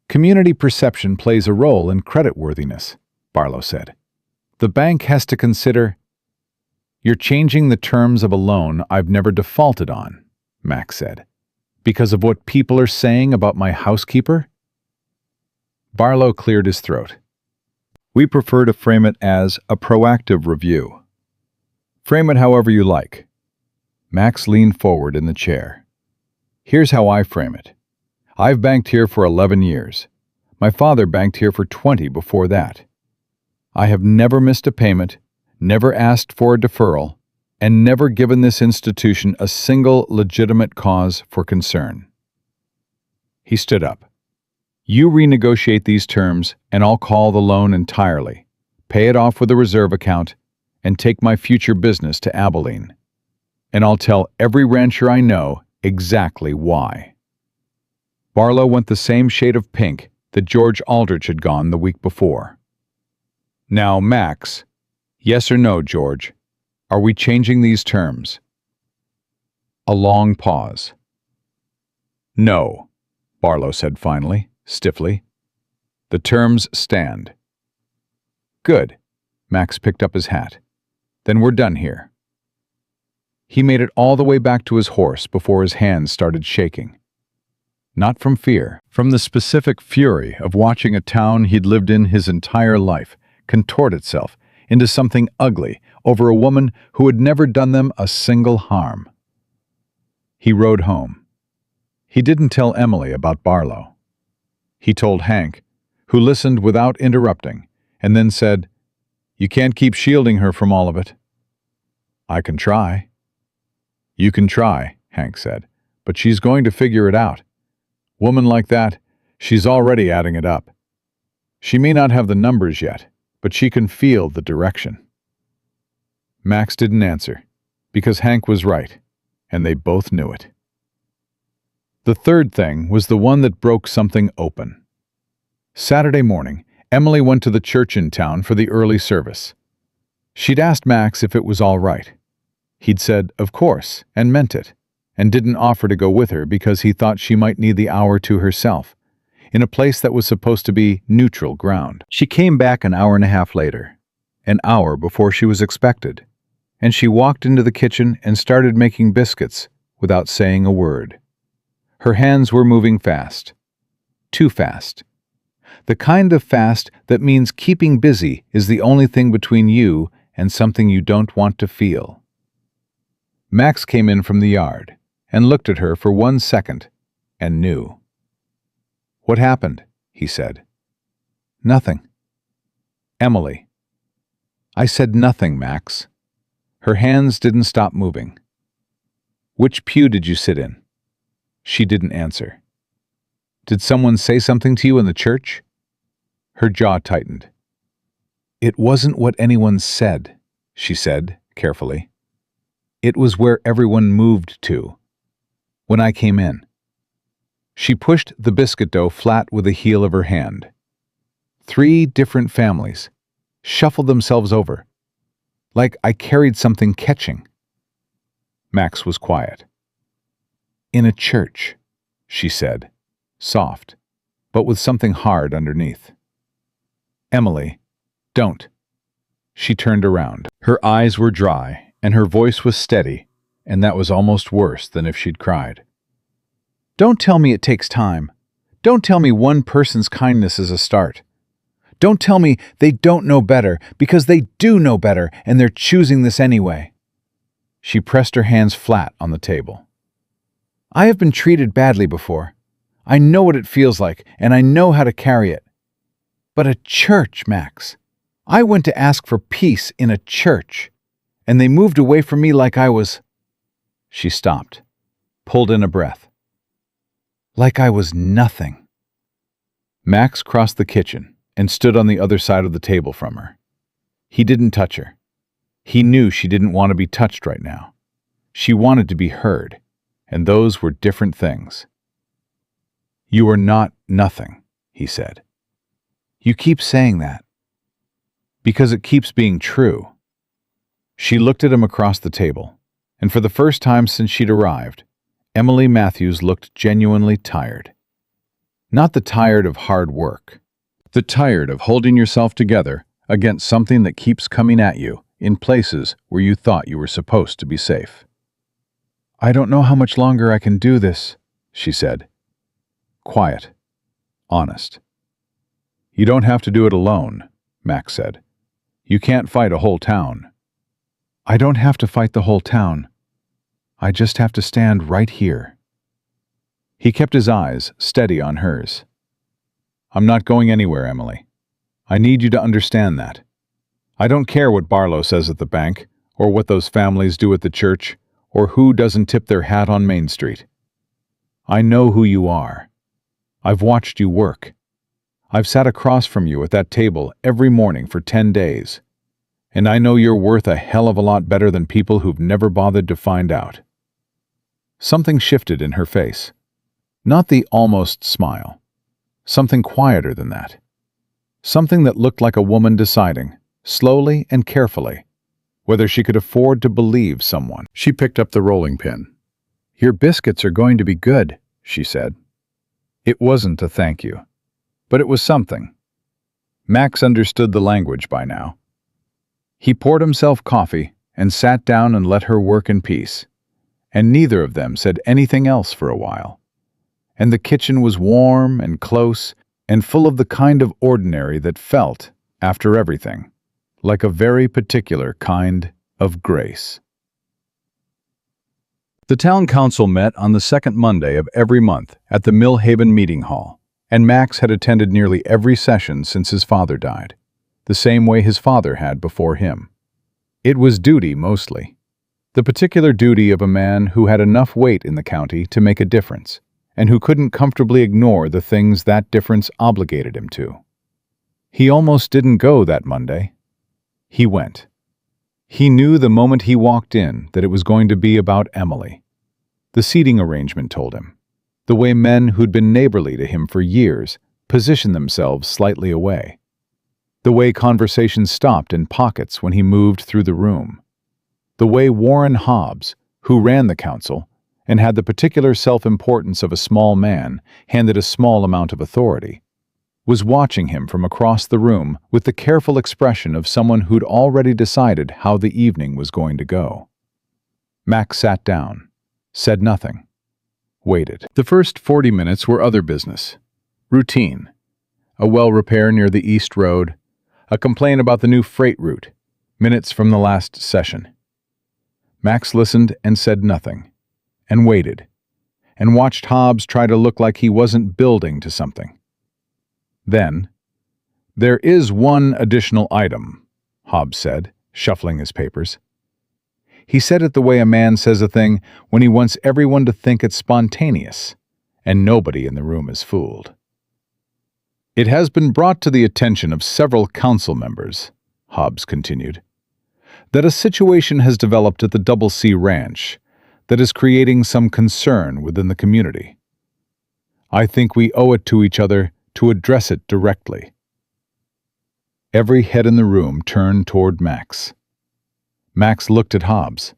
"Community perception plays a role in creditworthiness," Barlow said. "The bank has to consider—" "You're changing the terms of a loan I've never defaulted on," Max said, "because of what people are saying about my housekeeper?" Barlow cleared his throat. "We prefer to frame it as a proactive review. Frame it however you like." Max leaned forward in the chair. "Here's how I frame it. I've banked here for 11 years. My father banked here for 20 before that. I have never missed a payment, never asked for a deferral, and never given this institution a single legitimate cause for concern." He stood up. "You renegotiate these terms, and I'll call the loan entirely, pay it off with a reserve account, and take my future business to Abilene. And I'll tell every rancher I know exactly why." Barlow went the same shade of pink that George Aldrich had gone the week before. "Now, Max, yes or no, George, are we changing these terms?" A long pause. "No," Barlow said finally, stiffly. "The terms stand." "Good." Max picked up his hat. "Then we're done here." He made it all the way back to his horse before his hands started shaking. Not from fear, from the specific fury of watching a town he'd lived in his entire life contort itself into something ugly over a woman who had never done them a single harm. He rode home. He didn't tell Emily about Barlow. He told Hank, who listened without interrupting, and then said, "You can't keep shielding her from all of it." "I can try." "You can try," Hank said, "but she's going to figure it out. Woman like that, she's already adding it up. She may not have the numbers yet, but she can feel the direction." Max didn't answer, because Hank was right, and they both knew it. The third thing was the one that broke something open. Saturday morning, Emily went to the church in town for the early service. She'd asked Max if it was all right. He'd said, of course, and meant it, and didn't offer to go with her because he thought she might need the hour to herself, in a place that was supposed to be neutral ground. She came back an hour and a half later, an hour before she was expected, and she walked into the kitchen and started making biscuits without saying a word. Her hands were moving fast. Too fast. The kind of fast that means keeping busy is the only thing between you and something you don't want to feel. Max came in from the yard and looked at her for 1 second and knew. "What happened?" he said. "Nothing." "Emily." "I said nothing, Max." Her hands didn't stop moving. "Which pew did you sit in?" She didn't answer. "Did someone say something to you in the church?" Her jaw tightened. "It wasn't what anyone said," she said, carefully. "It was where everyone moved to. When I came in." She pushed the biscuit dough flat with the heel of her hand. 3 different families shuffled themselves over, like I carried something catching. Max was quiet. "In a church," she said, soft, but with something hard underneath. "Emily, don't." She turned around. Her eyes were dry, and her voice was steady, and that was almost worse than if she'd cried. "Don't tell me it takes time. Don't tell me one person's kindness is a start. Don't tell me they don't know better, because they do know better, and they're choosing this anyway." She pressed her hands flat on the table. "I have been treated badly before. I know what it feels like, and I know how to carry it. But a church, Max. I went to ask for peace in a church, and they moved away from me like I was..." She stopped, pulled in a breath. Like I was nothing. Max crossed the kitchen and stood on the other side of the table from her. He didn't touch her. He knew she didn't want to be touched right now. She wanted to be heard, and those were different things. You are not nothing, he said. You keep saying that. Because it keeps being true. She looked at him across the table, and for the first time since she'd arrived, Emily Matthews looked genuinely tired. Not the tired of hard work, the tired of holding yourself together against something that keeps coming at you in places where you thought you were supposed to be safe. I don't know how much longer I can do this, she said. Quiet, honest. You don't have to do it alone, Max said. You can't fight a whole town. I don't have to fight the whole town. I just have to stand right here. He kept his eyes steady on hers. I'm not going anywhere, Emily. I need you to understand that. I don't care what Barlow says at the bank, or what those families do at the church, or who doesn't tip their hat on Main Street. I know who you are. I've watched you work. I've sat across from you at that table every morning for 10 days. And I know you're worth a hell of a lot better than people who've never bothered to find out. Something shifted in her face. Not the almost smile. Something quieter than that. Something that looked like a woman deciding, slowly and carefully, whether she could afford to believe someone. She picked up the rolling pin. Your biscuits are going to be good, she said. It wasn't a thank you, but it was something. Max understood the language by now. He poured himself coffee and sat down and let her work in peace, and neither of them said anything else for a while. And the kitchen was warm and close and full of the kind of ordinary that felt, after everything, like a very particular kind of grace. The town council met on the second Monday of every month at the Millhaven meeting hall, and Max had attended nearly every session since his father died, the same way his father had before him. It was duty mostly, the particular duty of a man who had enough weight in the county to make a difference, and who couldn't comfortably ignore the things that difference obligated him to. He almost didn't go that Monday. He went. He knew the moment he walked in that it was going to be about Emily. The seating arrangement told him. The way men who'd been neighborly to him for years positioned themselves slightly away. The way conversations stopped in pockets when he moved through the room. The way Warren Hobbs, who ran the council and had the particular self-importance of a small man handed a small amount of authority, was watching him from across the room with the careful expression of someone who'd already decided how the evening was going to go. Max sat down, said nothing, waited. The first 40 minutes were other business. Routine. A well repair near the East Road, a complaint about the new freight route, minutes from the last session. Max listened and said nothing, and waited, and watched Hobbs try to look like he wasn't building to something. Then, there is one additional item, Hobbs said, shuffling his papers. He said it the way a man says a thing when he wants everyone to think it's spontaneous, and nobody in the room is fooled. It has been brought to the attention of several council members, Hobbs continued, that a situation has developed at the Double C Ranch that is creating some concern within the community. I think we owe it to each other to address it directly. Every head in the room turned toward Max. Max looked at Hobbs.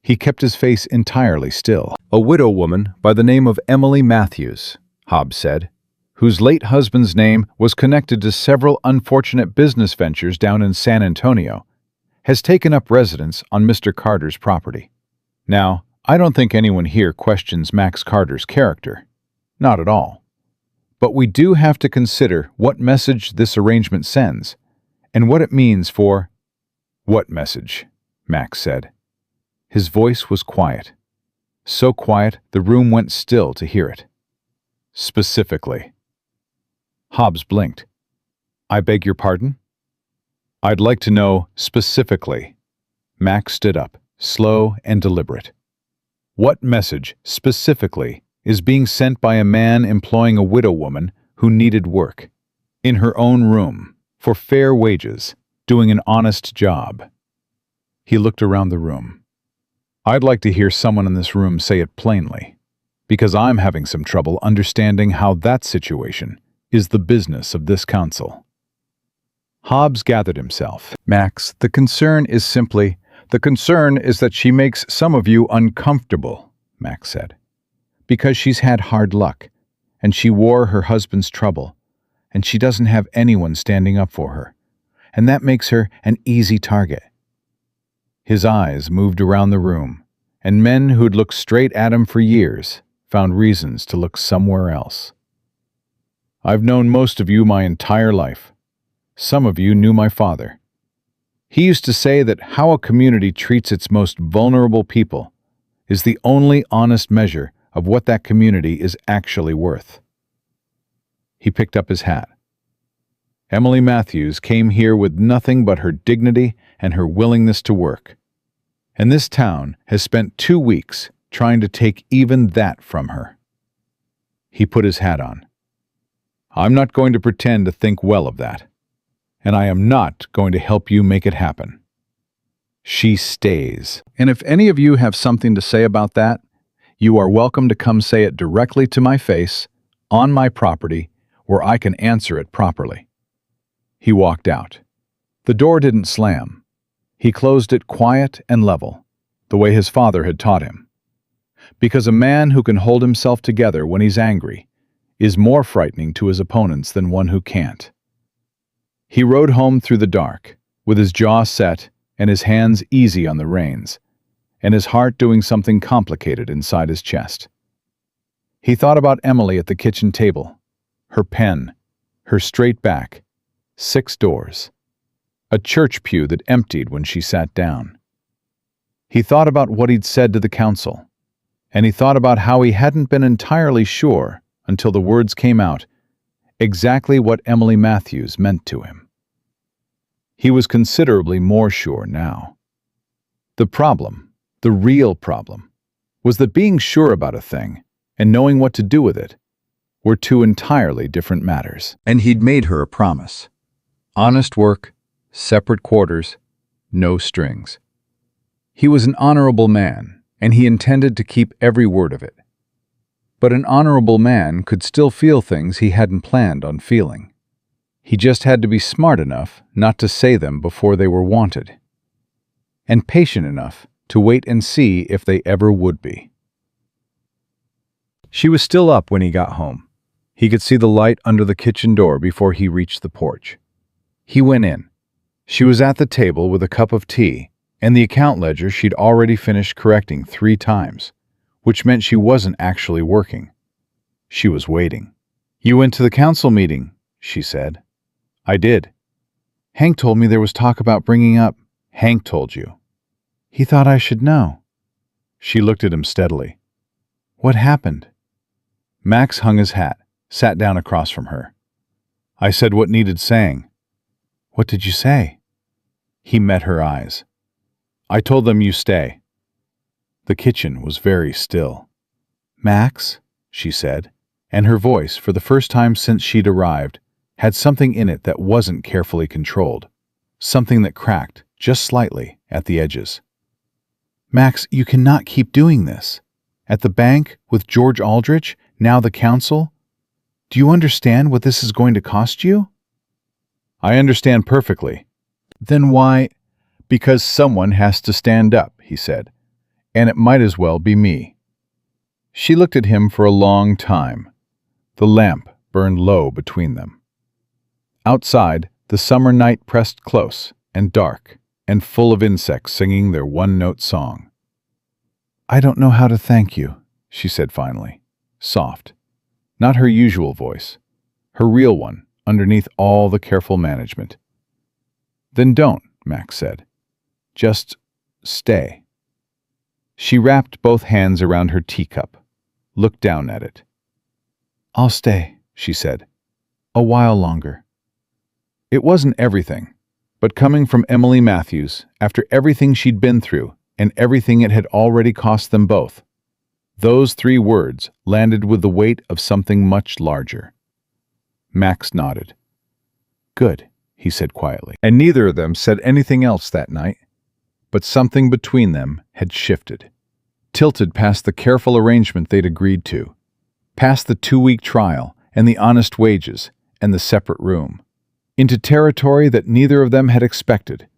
He kept his face entirely still. A widow woman by the name of Emily Matthews, Hobbs said, whose late husband's name was connected to several unfortunate business ventures down in San Antonio, has taken up residence on Mr. Carter's property. Now, I don't think anyone here questions Max Carter's character. Not at all. But we do have to consider what message this arrangement sends, and what it means for— What message? Max said. His voice was quiet. So quiet the room went still to hear it. Specifically. Hobbs blinked. I beg your pardon? I'd like to know specifically. Max stood up, slow and deliberate. What message, specifically, is being sent by a man employing a widow woman who needed work, in her own room, for fair wages, doing an honest job? He looked around the room. I'd like to hear someone in this room say it plainly, because I'm having some trouble understanding how that situation is the business of this council. Hobbs gathered himself. Max, the concern is that she makes some of you uncomfortable, Max said. Because she's had hard luck, and she wore her husband's trouble, and she doesn't have anyone standing up for her, and that makes her an easy target. His eyes moved around the room, and men who'd looked straight at him for years found reasons to look somewhere else. I've known most of you my entire life. Some of you knew my father. He used to say that how a community treats its most vulnerable people is the only honest measure of what that community is actually worth. He picked up his hat. Emily Matthews came here with nothing but her dignity and her willingness to work. And this town has spent 2 weeks trying to take even that from her. He put his hat on. I'm not going to pretend to think well of that. And I am not going to help you make it happen. She stays. And if any of you have something to say about that, you are welcome to come say it directly to my face, on my property, where I can answer it properly. He walked out. The door didn't slam. He closed it quiet and level, the way his father had taught him. Because a man who can hold himself together when he's angry is more frightening to his opponents than one who can't. He rode home through the dark, with his jaw set and his hands easy on the reins, and his heart doing something complicated inside his chest. He thought about Emily at the kitchen table, her pen, her straight back, 6 doors, a church pew that emptied when she sat down. He thought about what he'd said to the council, and he thought about how he hadn't been entirely sure, until the words came out, exactly what Emily Matthews meant to him. He was considerably more sure now. The problem, the real problem, was that being sure about a thing and knowing what to do with it were 2 entirely different matters. And he'd made her a promise. Honest work, separate quarters, no strings. He was an honorable man, and he intended to keep every word of it. But an honorable man could still feel things he hadn't planned on feeling. He just had to be smart enough not to say them before they were wanted, and patient enough to wait and see if they ever would be. She was still up when he got home. He could see the light under the kitchen door before he reached the porch. He went in. She was at the table with a cup of tea and the account ledger she'd already finished correcting 3 times, which meant she wasn't actually working. She was waiting. "You went to the council meeting," she said. "I did. Hank told me there was talk about bringing up—" "Hank told you." "He thought I should know." She looked at him steadily. "What happened?" Max hung his hat, sat down across from her. "I said what needed saying." "What did you say?" He met her eyes. "I told them you stay." The kitchen was very still. "Max," she said, and her voice, for the first time since she'd arrived, had something in it that wasn't carefully controlled, something that cracked, just slightly, at the edges. "Max, you cannot keep doing this. At the bank, with George Aldrich, now the council. Do you understand what this is going to cost you?" "I understand perfectly." "Then why—" "Because someone has to stand up," he said, "and it might as well be me." She looked at him for a long time. The lamp burned low between them. Outside, the summer night pressed close and dark and full of insects singing their one-note song. "I don't know how to thank you," she said finally, soft, not her usual voice, her real one underneath all the careful management. "Then don't," Max said. "Just stay." She wrapped both hands around her teacup, looked down at it. "I'll stay," she said, "a while longer." It wasn't everything, but coming from Emily Matthews, after everything she'd been through and everything it had already cost them both, Those 3 words landed with the weight of something much larger. Max nodded. "Good," he said quietly. And neither of them said anything else that night, but something between them had shifted. Tilted past the careful arrangement they'd agreed to, past the 2-week trial and the honest wages and the separate room, into territory that neither of them had expected,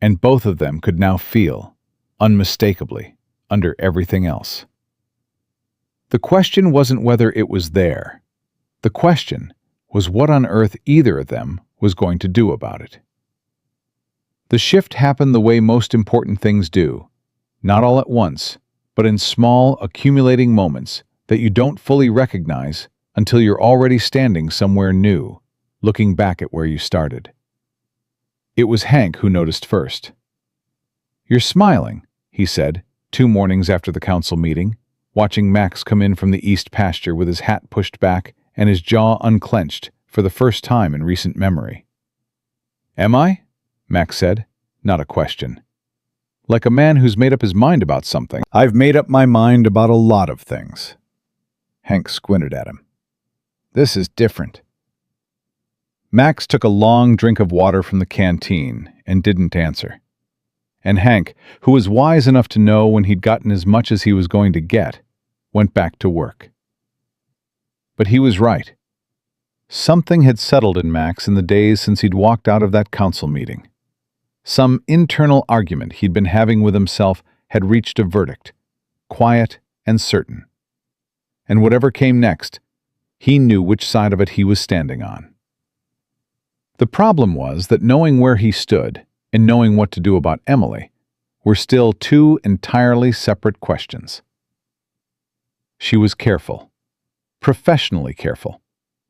and both of them could now feel, unmistakably, under everything else. The question wasn't whether it was there. The question was what on earth either of them was going to do about it. The shift happened the way most important things do, not all at once, but in small, accumulating moments that you don't fully recognize until you're already standing somewhere new, looking back at where you started. It was Hank who noticed first. "You're smiling," he said, 2 mornings after the council meeting, watching Max come in from the east pasture with his hat pushed back and his jaw unclenched for the first time in recent memory. "Am I?" Max said, not a question. Like a man who's made up his mind about something. "I've made up my mind about a lot of things." Hank squinted at him. "This is different." Max took a long drink of water from the canteen and didn't answer. And Hank, who was wise enough to know when he'd gotten as much as he was going to get, went back to work. But he was right. Something had settled in Max in the days since he'd walked out of that council meeting. Some internal argument he'd been having with himself had reached a verdict, quiet and certain. And whatever came next, he knew which side of it he was standing on. The problem was that knowing where he stood and knowing what to do about Emily were still 2 entirely separate questions. She was careful, professionally careful,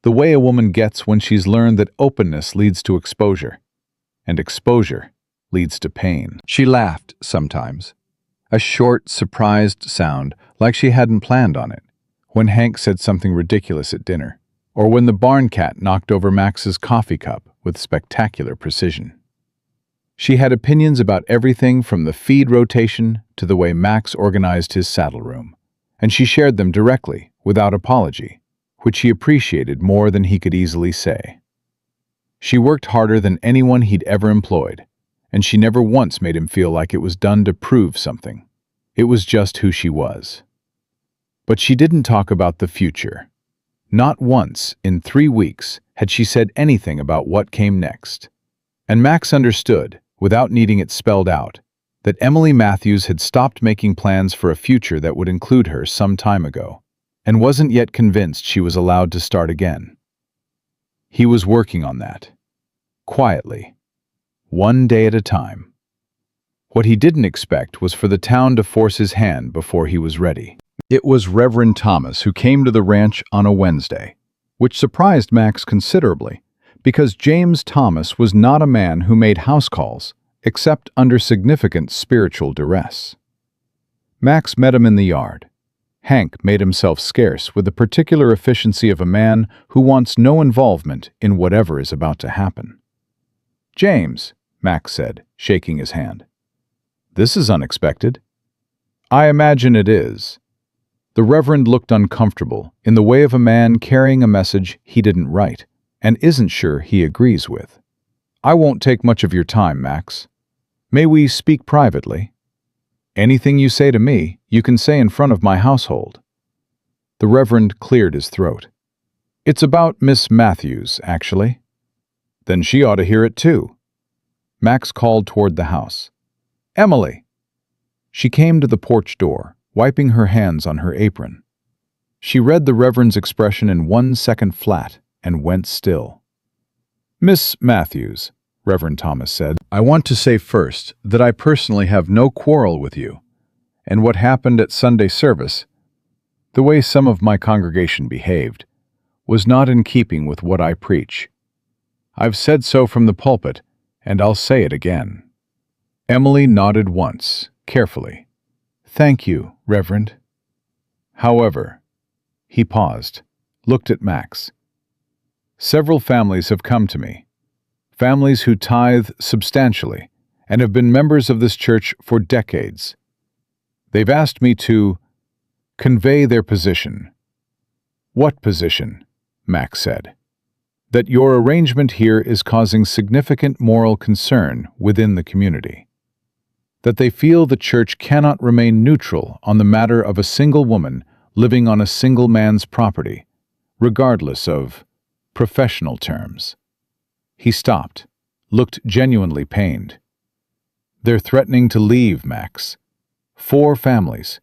the way a woman gets when she's learned that openness leads to exposure, and exposure leads to pain. She laughed sometimes, a short, surprised sound like she hadn't planned on it, when Hank said something ridiculous at dinner, or when the barn cat knocked over Max's coffee cup with spectacular precision. She had opinions about everything from the feed rotation to the way Max organized his saddle room, and she shared them directly, without apology, which he appreciated more than he could easily say. She worked harder than anyone he'd ever employed, and she never once made him feel like it was done to prove something. It was just who she was. But she didn't talk about the future. Not once in 3 weeks had she said anything about what came next. And Max understood, without needing it spelled out, that Emily Matthews had stopped making plans for a future that would include her some time ago, and wasn't yet convinced she was allowed to start again. He was working on that, quietly, one day at a time. What he didn't expect was for the town to force his hand before he was ready. It was Reverend Thomas who came to the ranch on a Wednesday, which surprised Max considerably, because James Thomas was not a man who made house calls, except under significant spiritual duress. Max met him in the yard. Hank made himself scarce with the particular efficiency of a man who wants no involvement in whatever is about to happen. "James," Max said, shaking his hand. "This is unexpected." "I imagine it is." The Reverend looked uncomfortable, in the way of a man carrying a message he didn't write, and isn't sure he agrees with. "I won't take much of your time, Max. May we speak privately? Anything you say to me, you can say in front of my household." The Reverend cleared his throat. "It's about Miss Matthews, actually." "Then she ought to hear it too." Max called toward the house. "Emily!" She came to the porch door, wiping her hands on her apron. She read the Reverend's expression in 1 second flat and went still. "Miss Matthews," Reverend Thomas said, "I want to say first that I personally have no quarrel with you, and what happened at Sunday service, the way some of my congregation behaved, was not in keeping with what I preach. I've said so from the pulpit, and I'll say it again." Emily nodded once, carefully. "Thank you, Reverend." "However," he paused, looked at Max. "Several families have come to me, families who tithe substantially and have been members of this church for decades. They've asked me to Convey their position. What position? Max said. That your arrangement here is causing significant moral concern within the community. That they feel the church cannot remain neutral on the matter of a single woman living on a single man's property, regardless of professional terms. He stopped, looked genuinely pained. They're threatening to leave, Max. 4 families.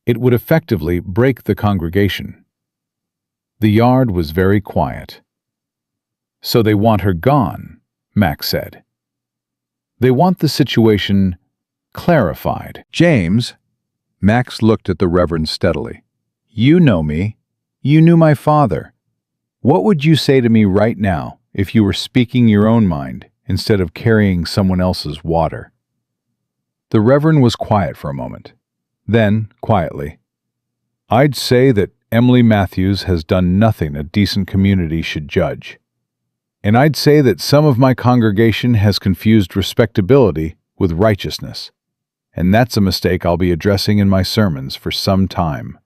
It would effectively break the congregation. The yard was very quiet. So they want her gone, Max said. They want the situation clarified. James, Max looked at the Reverend steadily. You know me. You knew my father. What would you say to me right now if you were speaking your own mind instead of carrying someone else's water? The Reverend was quiet for a moment. Then, quietly, I'd say that Emily Matthews has done nothing a decent community should judge. And I'd say that some of my congregation has confused respectability with righteousness. And that's a mistake I'll be addressing in my sermons for some time.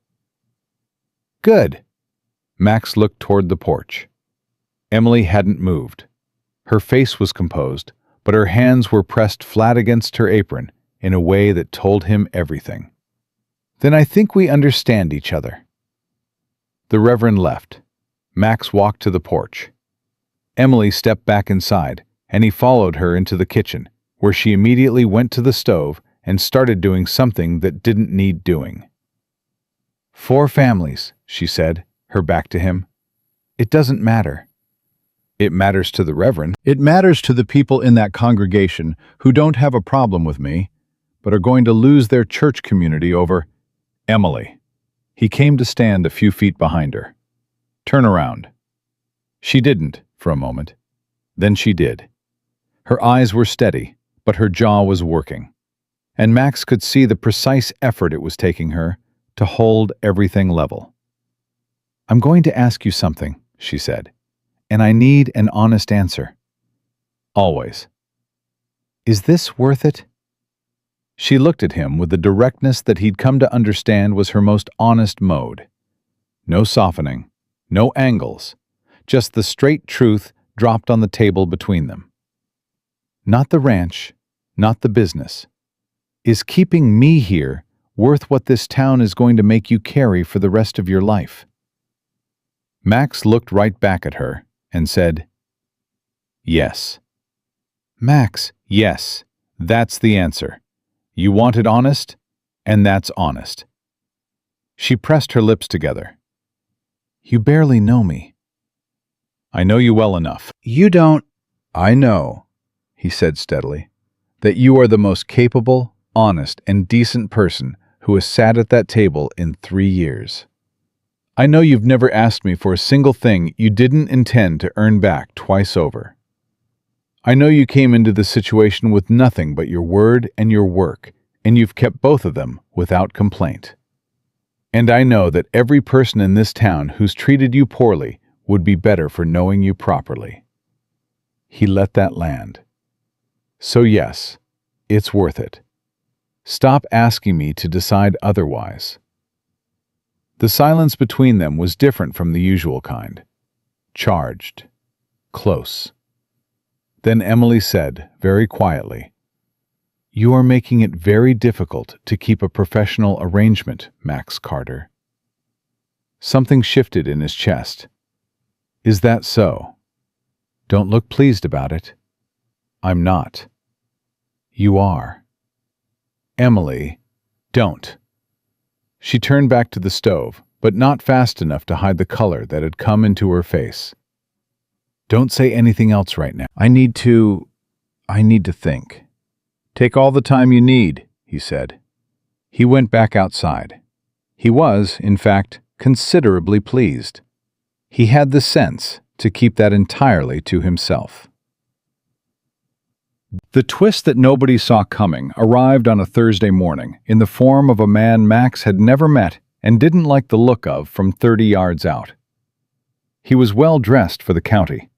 Good. Max looked toward the porch. Emily hadn't moved. Her face was composed, but her hands were pressed flat against her apron in a way that told him everything. Then I think we understand each other. The Reverend left. Max walked to the porch. Emily stepped back inside, and he followed her into the kitchen, where she immediately went to the stove and started doing something that didn't need doing. 4 families, she said, her back to him. It doesn't matter. It matters to the Reverend. It matters to the people in that congregation who don't have a problem with me, but are going to lose their church community over Emily. He came to stand a few feet behind her. Turn around. She didn't, for a moment. Then she did. Her eyes were steady, but her jaw was working. And Max could see the precise effort it was taking her to hold everything level. I'm going to ask you something, she said, and I need an honest answer. Always. Is this worth it? She looked at him with the directness that he'd come to understand was her most honest mode. No softening, no angles, just the straight truth dropped on the table between them. Not the ranch, not the business. Is keeping me here worth what this town is going to make you carry for the rest of your life? Max looked right back at her and said, Yes. Max, yes, that's the answer. You want it honest, and that's honest. She pressed her lips together. You barely know me. I know you well enough. You don't. I know, he said steadily, that you are the most capable, honest, and decent person who has sat at that table in 3 years. I know you've never asked me for a single thing you didn't intend to earn back twice over. I know you came into this situation with nothing but your word and your work, and you've kept both of them without complaint. And I know that every person in this town who's treated you poorly would be better for knowing you properly. He let that land. So yes, it's worth it. Stop asking me to decide otherwise. The silence between them was different from the usual kind. Charged. Close. Then Emily said, very quietly, You are making it very difficult to keep a professional arrangement, Max Carter. Something shifted in his chest. Is that so? Don't look pleased about it. I'm not. You are. Emily, don't. She turned back to the stove, but not fast enough to hide the color that had come into her face. Don't say anything else right now. I need to think. Take all the time you need, he said. He went back outside. He was, in fact, considerably pleased. He had the sense to keep that entirely to himself. The twist that nobody saw coming arrived on a Thursday morning in the form of a man Max had never met and didn't like the look of from 30 yards out. He was well dressed for the county.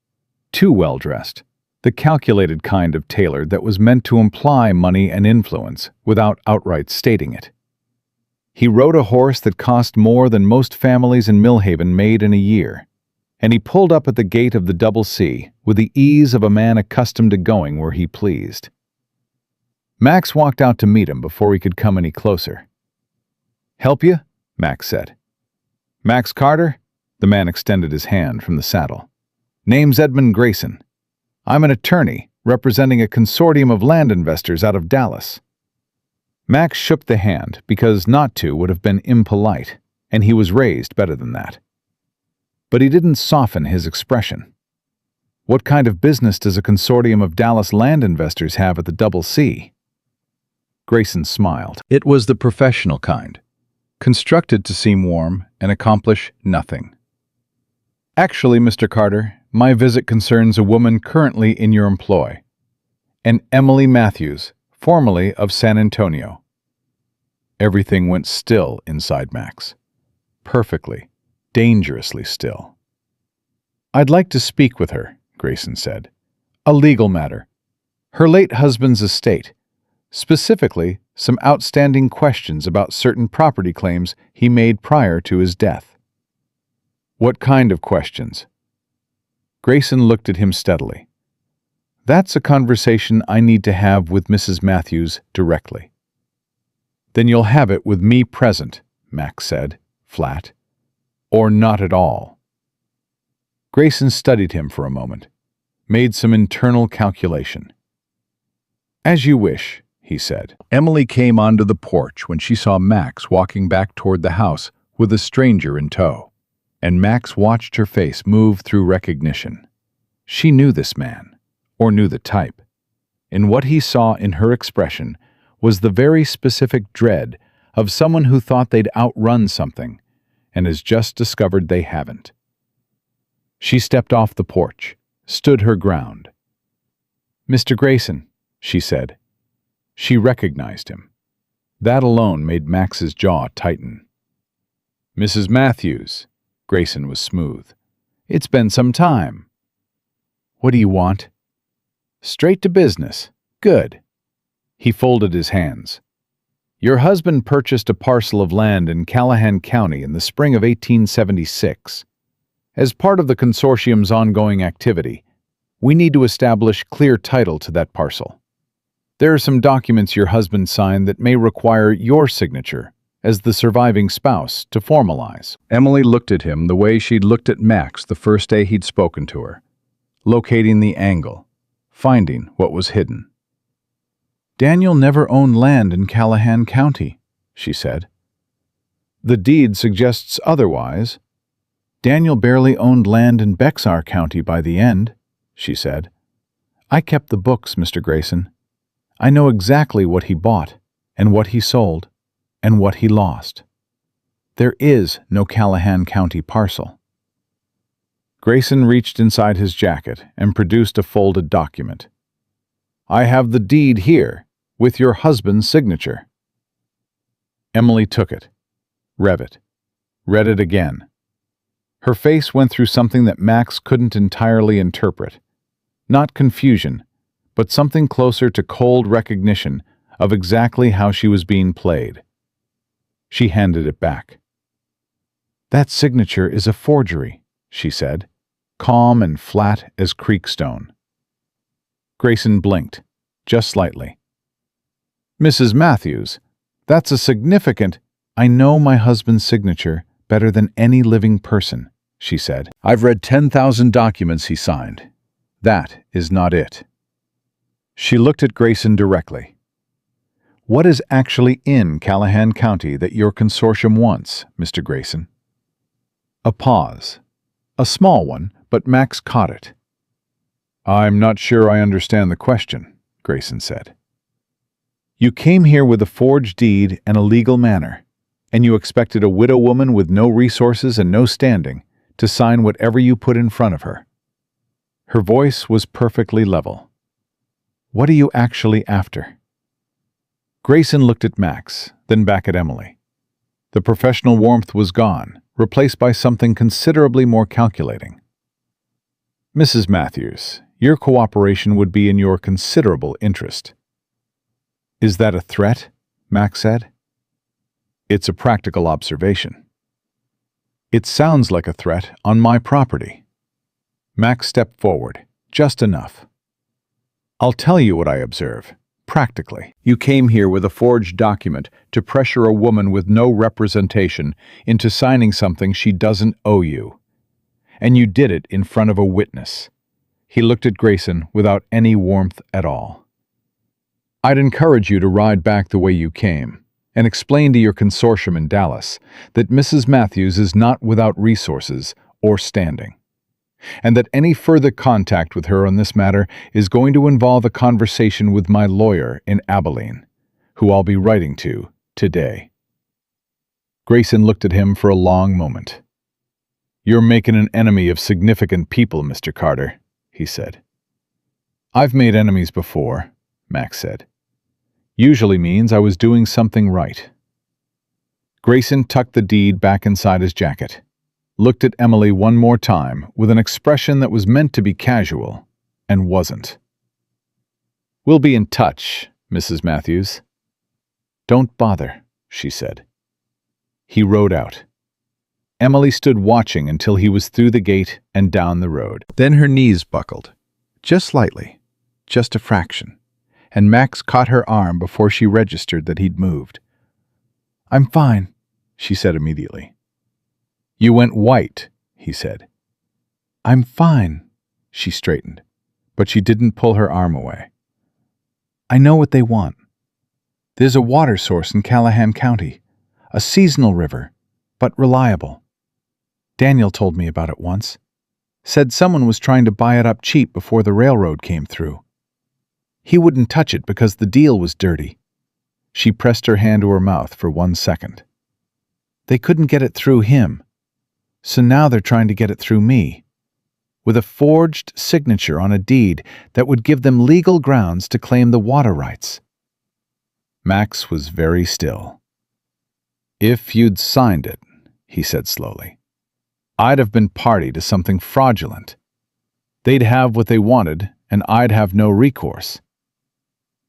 Too well dressed, the calculated kind of tailor that was meant to imply money and influence without outright stating it. He rode a horse that cost more than most families in Millhaven made in a year, and he pulled up at the gate of the Double C with the ease of a man accustomed to going where he pleased. Max walked out to meet him before he could come any closer. "Help you?" Max said. "Max Carter?" The man extended his hand from the saddle. "Name's Edmund Grayson. I'm an attorney representing a consortium of land investors out of Dallas." Max shook the hand because not to would have been impolite, and he was raised better than that. But he didn't soften his expression. "What kind of business does a consortium of Dallas land investors have at the Double C?" Grayson smiled. "It was the professional kind, constructed to seem warm and accomplish nothing. Actually, Mr. Carter, my visit concerns a woman currently in your employ, an Emily Matthews, formerly of San Antonio." Everything went still inside Max. Perfectly, dangerously still. "I'd like to speak with her," Grayson said. "A legal matter. Her late husband's estate. Specifically, some outstanding questions about certain property claims he made prior to his death." "What kind of questions?" Grayson looked at him steadily. "That's a conversation I need to have with Mrs. Matthews directly." "Then you'll have it with me present," Max said, flat. "Or not at all." Grayson studied him for a moment, made some internal calculation. "As you wish," he said. Emily came onto the porch when she saw Max walking back toward the house with a stranger in tow, and Max watched her face move through recognition. She knew this man, or knew the type. And what he saw in her expression was the very specific dread of someone who thought they'd outrun something and has just discovered they haven't. She stepped off the porch, stood her ground. "Mr. Grayson," she said. She recognized him. That alone made Max's jaw tighten. "Mrs. Matthews," Grayson was smooth. "It's been some time." "What do you want?" "Straight to business. Good." He folded his hands. "Your husband purchased a parcel of land in Callahan County in the spring of 1876. As part of the consortium's ongoing activity, we need to establish clear title to that parcel. There are some documents your husband signed that may require your signature as the surviving spouse to formalize." Emily looked at him the way she'd looked at Max the first day he'd spoken to her, locating the angle, finding what was hidden. "Daniel never owned land in Callahan County," she said. "The deed suggests otherwise. Daniel barely owned land in Bexar County by the end," she said. "I kept the books, Mr. Grayson. I know exactly what he bought, and what he sold, and what he lost. There is no Callahan County parcel." Grayson reached inside his jacket and produced a folded document. "I have the deed here, with your husband's signature." Emily took it, read it again. Her face went through something that Max couldn't entirely interpret. Not confusion, but something closer to cold recognition of exactly how she was being played. She handed it back. "That signature is a forgery," she said, calm and flat as creekstone. Grayson blinked, just slightly. "Mrs. Matthews, that's a significant—" "I know my husband's signature better than any living person," she said. "I've read 10,000 documents he signed. That is not it." She looked at Grayson directly. "What is actually in Callahan County that your consortium wants, Mr. Grayson?" A pause. A small one, but Max caught it. "I'm not sure I understand the question," Grayson said. "You came here with a forged deed and a legal manner, and you expected a widow woman with no resources and no standing to sign whatever you put in front of her." Her voice was perfectly level. "What are you actually after?" Grayson looked at Max, then back at Emily. The professional warmth was gone, replaced by something considerably more calculating. "Mrs. Matthews, your cooperation would be in your considerable interest." "Is that a threat?" Max said. It's a practical observation. It sounds like a threat on my property. Max stepped forward, just enough. I'll tell you what I observe. Practically, you came here with a forged document to pressure a woman with no representation into signing something she doesn't owe you. And you did it in front of a witness. He looked at Grayson without any warmth at all. I'd encourage you to ride back the way you came and explain to your consortium in Dallas that Mrs. Matthews is not without resources or standing, and that any further contact with her on this matter is going to involve a conversation with my lawyer in Abilene, who I'll be writing to today. Grayson looked at him for a long moment. You're making an enemy of significant people, Mr. Carter, he said. I've made enemies before, Max said. Usually means I was doing something right. Grayson tucked the deed back inside his jacket, looked at Emily one more time with an expression that was meant to be casual and wasn't. We'll be in touch, Mrs. Matthews. Don't bother, she said. He rode out. Emily stood watching until he was through the gate and down the road. Then her knees buckled, just slightly, just a fraction, and Max caught her arm before she registered that he'd moved. I'm fine, she said immediately. You went white, he said. I'm fine, she straightened, but she didn't pull her arm away. I know what they want. There's a water source in Callahan County, a seasonal river, but reliable. Daniel told me about it once. Said someone was trying to buy it up cheap before the railroad came through. He wouldn't touch it because the deal was dirty. She pressed her hand to her mouth for 1 second. They couldn't get it through him. So now they're trying to get it through me, with a forged signature on a deed that would give them legal grounds to claim the water rights. Max was very still. If you'd signed it, he said slowly, I'd have been party to something fraudulent. They'd have what they wanted, and I'd have no recourse.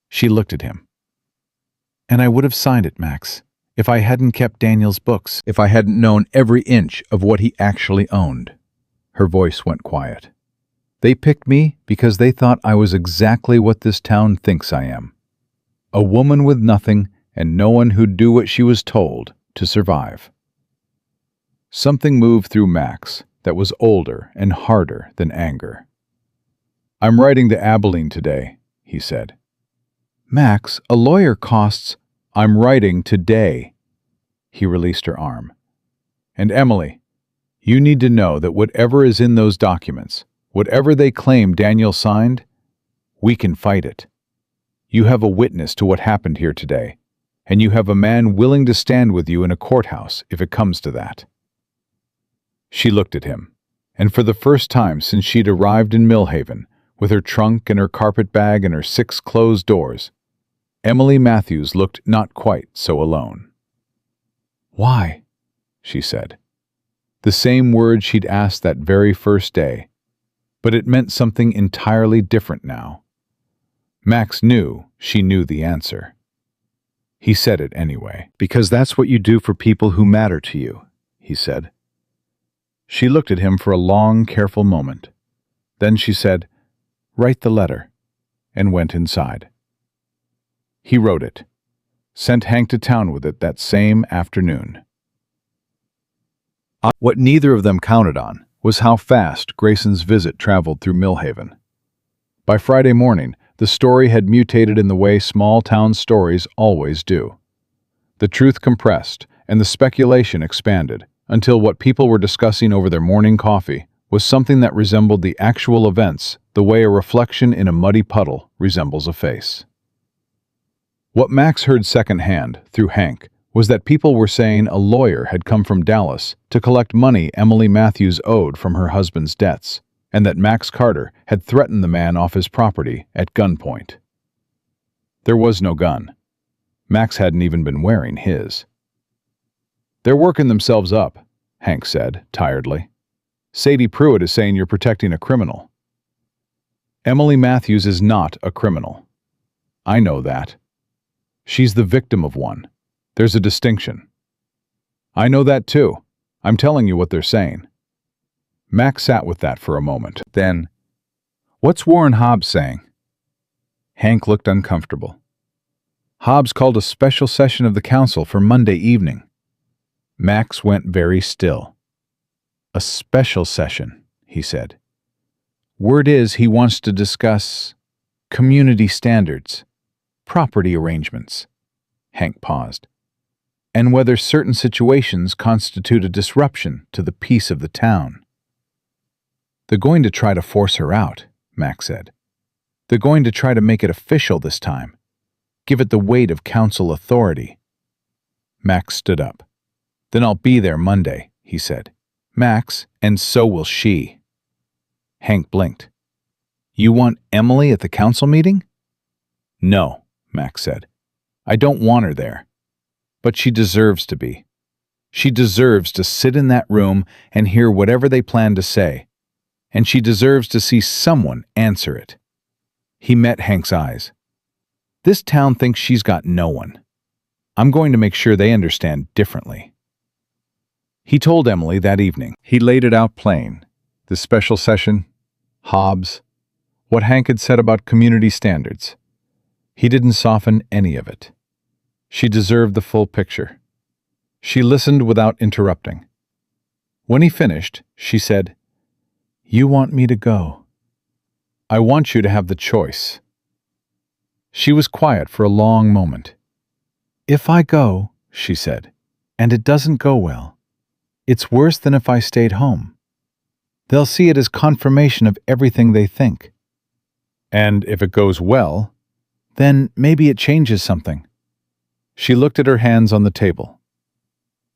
She looked at him. And I would have signed it, Max, if I hadn't kept Daniel's books, if I hadn't known every inch of what he actually owned. Her voice went quiet. They picked me because they thought I was exactly what this town thinks I am. A woman with nothing and no one who'd do what she was told to survive. Something moved through Max that was older and harder than anger. I'm writing to Abilene today, he said. Max, a lawyer costs... I'm writing today. He released her arm. And Emily, you need to know that whatever is in those documents, whatever they claim Daniel signed, we can fight it. You have a witness to what happened here today, and you have a man willing to stand with you in a courthouse if it comes to that. She looked at him, and for the first time since she'd arrived in Millhaven, with her trunk and her carpet bag and her 6 closed doors, Emily Matthews looked not quite so alone. Why? She said. The same word she'd asked that very first day, but it meant something entirely different now. Max knew she knew the answer. He said it anyway. Because that's what you do for people who matter to you, he said. She looked at him for a long, careful moment. Then she said, Write the letter, and went inside. He wrote it, sent Hank to town with it that same afternoon. What neither of them counted on was how fast Grayson's visit traveled through Millhaven. By Friday morning, the story had mutated in the way small-town stories always do. The truth compressed, and the speculation expanded, until what people were discussing over their morning coffee was something that resembled the actual events the way a reflection in a muddy puddle resembles a face. What Max heard secondhand, through Hank, was that people were saying a lawyer had come from Dallas to collect money Emily Matthews owed from her husband's debts, and that Max Carter had threatened the man off his property at gunpoint. There was no gun. Max hadn't even been wearing his. They're working themselves up, Hank said, tiredly. Sadie Pruitt is saying you're protecting a criminal. Emily Matthews is not a criminal. I know that. She's the victim of one. There's a distinction. I know that too. I'm telling you what they're saying. Max sat with that for a moment. Then, what's Warren Hobbs saying? Hank looked uncomfortable. Hobbs called a special session of the council for Monday evening. Max went very still. A special session, he said. Word is he wants to discuss community standards, property arrangements. Hank paused. And whether certain situations constitute a disruption to the peace of the town. They're going to try to force her out, Max said. They're going to try to make it official this time. Give it the weight of council authority. Max stood up. Then I'll be there Monday, he said. Max, and so will she. Hank blinked. You want Emily at the council meeting? No, Max said. I don't want her there. But she deserves to be. She deserves to sit in that room and hear whatever they plan to say. And she deserves to see someone answer it. He met Hank's eyes. This town thinks she's got no one. I'm going to make sure they understand differently. He told Emily that evening. He laid it out plain. The special session, Hobbs, what Hank had said about community standards. He didn't soften any of it. She deserved the full picture. She listened without interrupting. When he finished, she said, You want me to go. I want you to have the choice. She was quiet for a long moment. If I go, she said, and it doesn't go well, it's worse than if I stayed home. They'll see it as confirmation of everything they think. And if it goes well, then maybe it changes something. She looked at her hands on the table.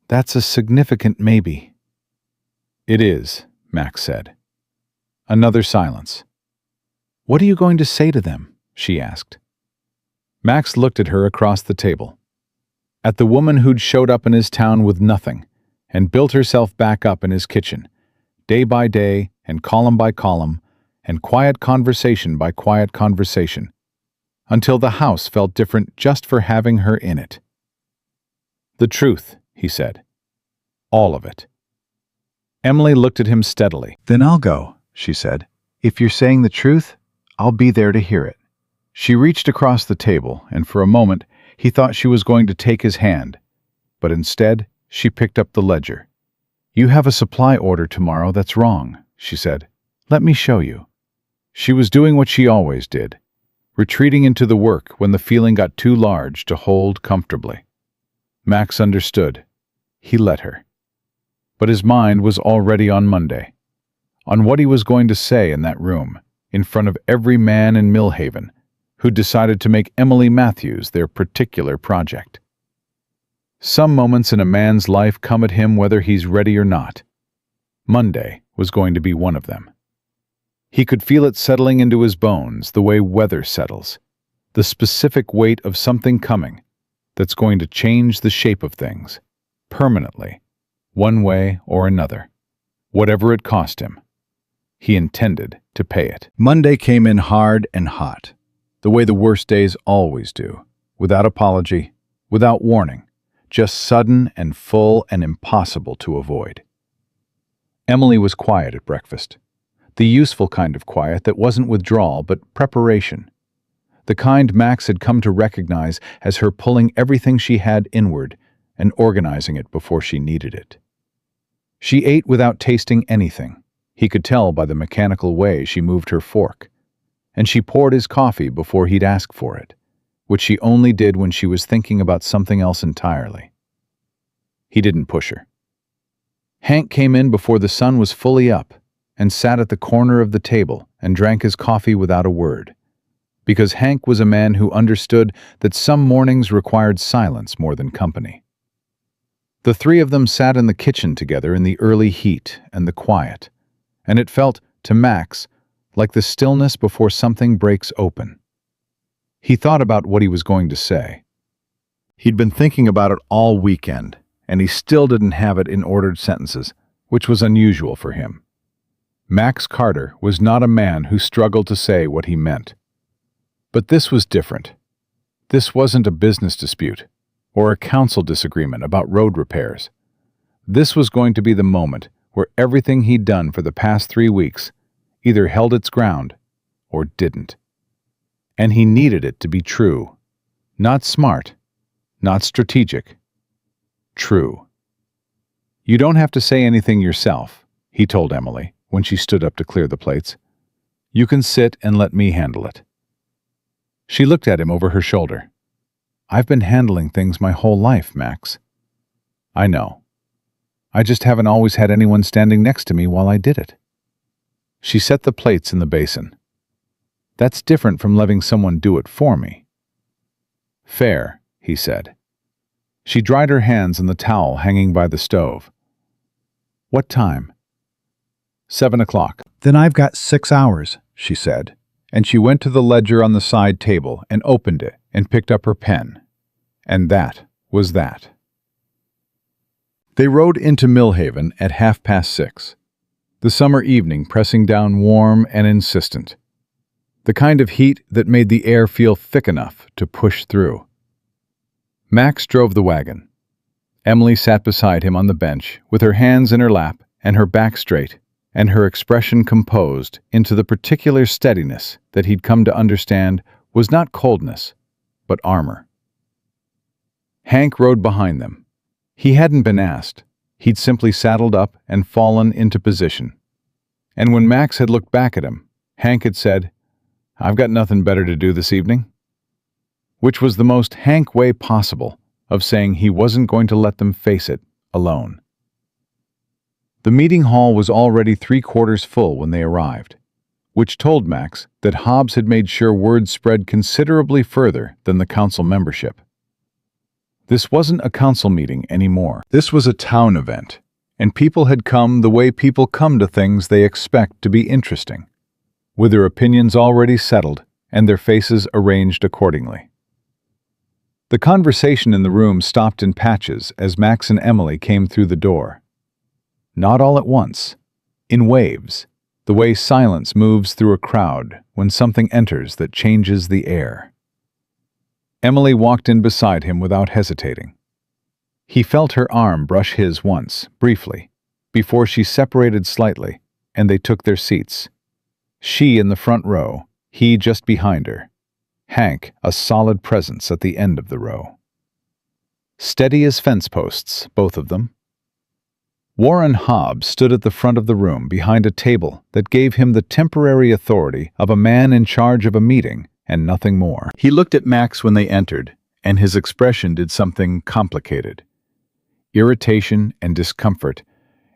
That's a significant maybe. It is, Max said. Another silence. What are you going to say to them? She asked. Max looked at her across the table. At the woman who'd showed up in his town with nothing and built herself back up in his kitchen, day by day and column by column, and quiet conversation by quiet conversation, until the house felt different just for having her in it. The truth, he said. All of it. Emily looked at him steadily. Then I'll go, she said. If you're saying the truth, I'll be there to hear it. She reached across the table, and for a moment he thought she was going to take his hand, but instead she picked up the ledger. You have a supply order tomorrow that's wrong, she said. Let me show you. She was doing what she always did, retreating into the work when the feeling got too large to hold comfortably. Max understood. He let her. But his mind was already on Monday, on what he was going to say in that room, in front of every man in Millhaven, who decided to make Emily Matthews their particular project. Some moments in a man's life come at him whether he's ready or not. Monday was going to be one of them. He could feel it settling into his bones the way weather settles, the specific weight of something coming that's going to change the shape of things, permanently, one way or another, whatever it cost him. He intended to pay it. Monday came in hard and hot, the way the worst days always do, without apology, without warning, just sudden and full and impossible to avoid. Emily was quiet at breakfast, the useful kind of quiet that wasn't withdrawal but preparation, the kind Max had come to recognize as her pulling everything she had inward and organizing it before she needed it. She ate without tasting anything. He could tell by the mechanical way she moved her fork, and she poured his coffee before he'd ask for it, which she only did when she was thinking about something else entirely. He didn't push her. Hank came in before the sun was fully up and sat at the corner of the table and drank his coffee without a word, because Hank was a man who understood that some mornings required silence more than company. The three of them sat in the kitchen together in the early heat and the quiet, and it felt, to Max, like the stillness before something breaks open. He thought about what he was going to say. He'd been thinking about it all weekend, and he still didn't have it in ordered sentences, which was unusual for him. Max Carter was not a man who struggled to say what he meant. But this was different. This wasn't a business dispute, or a council disagreement about road repairs. This was going to be the moment where everything he'd done for the past 3 weeks either held its ground or didn't. And he needed it to be true. Not smart, not strategic. True. "You don't have to say anything yourself," he told Emily when she stood up to clear the plates. "You can sit and let me handle it." She looked at him over her shoulder. "I've been handling things my whole life, Max." "I know. I just haven't always had anyone standing next to me while I did it." She set the plates in the basin. "That's different from letting someone do it for me." "Fair," he said. She dried her hands on the towel hanging by the stove. "What time?" 7 o'clock. "Then I've got 6 hours," she said, and she went to the ledger on the side table and opened it and picked up her pen. And that was that. They rode into Millhaven at 6:30, the summer evening pressing down warm and insistent, the kind of heat that made the air feel thick enough to push through. Max drove the wagon. Emily sat beside him on the bench, with her hands in her lap and her back straight, and her expression composed into the particular steadiness that he'd come to understand was not coldness, but armor. Hank rode behind them. He hadn't been asked. He'd simply saddled up and fallen into position. And when Max had looked back at him, Hank had said, "I've got nothing better to do this evening," which was the most Hank way possible of saying he wasn't going to let them face it alone. The meeting hall was already 3/4 full when they arrived, which told Max that Hobbs had made sure word spread considerably further than the council membership. This wasn't a council meeting anymore. This was a town event, and people had come the way people come to things they expect to be interesting, with their opinions already settled and their faces arranged accordingly. The conversation in the room stopped in patches as Max and Emily came through the door. Not all at once, in waves, the way silence moves through a crowd when something enters that changes the air. Emily walked in beside him without hesitating. He felt her arm brush his once, briefly, before she separated slightly, and they took their seats. She in the front row, he just behind her. Hank, a solid presence at the end of the row. Steady as fence posts, both of them. Warren Hobbs stood at the front of the room behind a table that gave him the temporary authority of a man in charge of a meeting and nothing more. He looked at Max when they entered, and his expression did something complicated. Irritation and discomfort,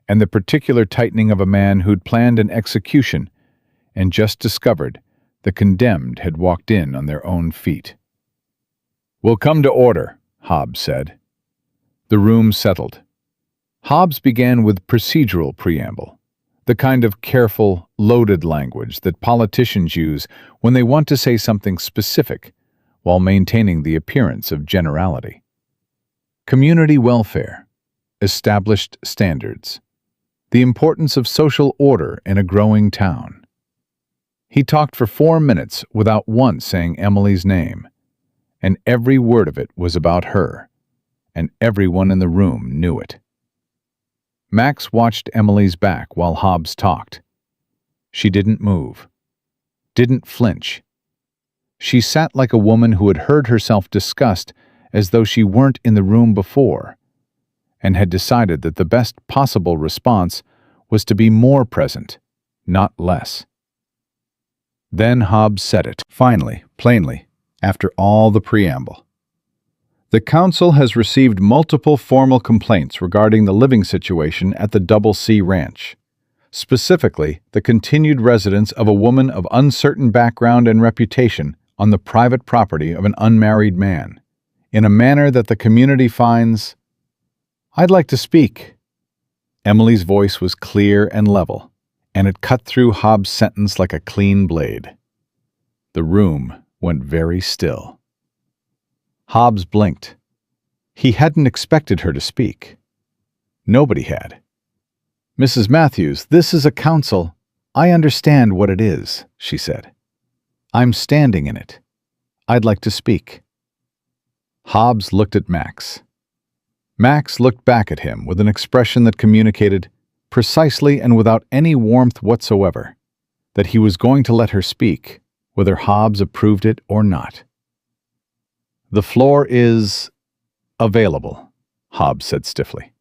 and the particular tightening of a man who'd planned an execution and just discovered the condemned had walked in on their own feet. "We'll come to order," Hobbs said. The room settled. Hobbs began with procedural preamble, the kind of careful, loaded language that politicians use when they want to say something specific while maintaining the appearance of generality. Community welfare, established standards, the importance of social order in a growing town. He talked for 4 minutes without once saying Emily's name, and every word of it was about her, and everyone in the room knew it. Max watched Emily's back while Hobbs talked. She didn't move, didn't flinch. She sat like a woman who had heard herself discussed as though she weren't in the room before, and had decided that the best possible response was to be more present, not less. Then Hobbs said it, finally, plainly, after all the preamble. "The council has received multiple formal complaints regarding the living situation at the Double C Ranch, specifically the continued residence of a woman of uncertain background and reputation on the private property of an unmarried man, in a manner that the community finds—" "I'd like to speak." Emily's voice was clear and level, and it cut through Hobbs' sentence like a clean blade. The room went very still. Hobbs blinked. He hadn't expected her to speak. Nobody had. "Mrs. Matthews, this is a council. I understand what it is," she said. "I'm standing in it. I'd like to speak." Hobbs looked at Max. Max looked back at him with an expression that communicated, precisely and without any warmth whatsoever, that he was going to let her speak, whether Hobbs approved it or not. "The floor is available," Hobbs said stiffly.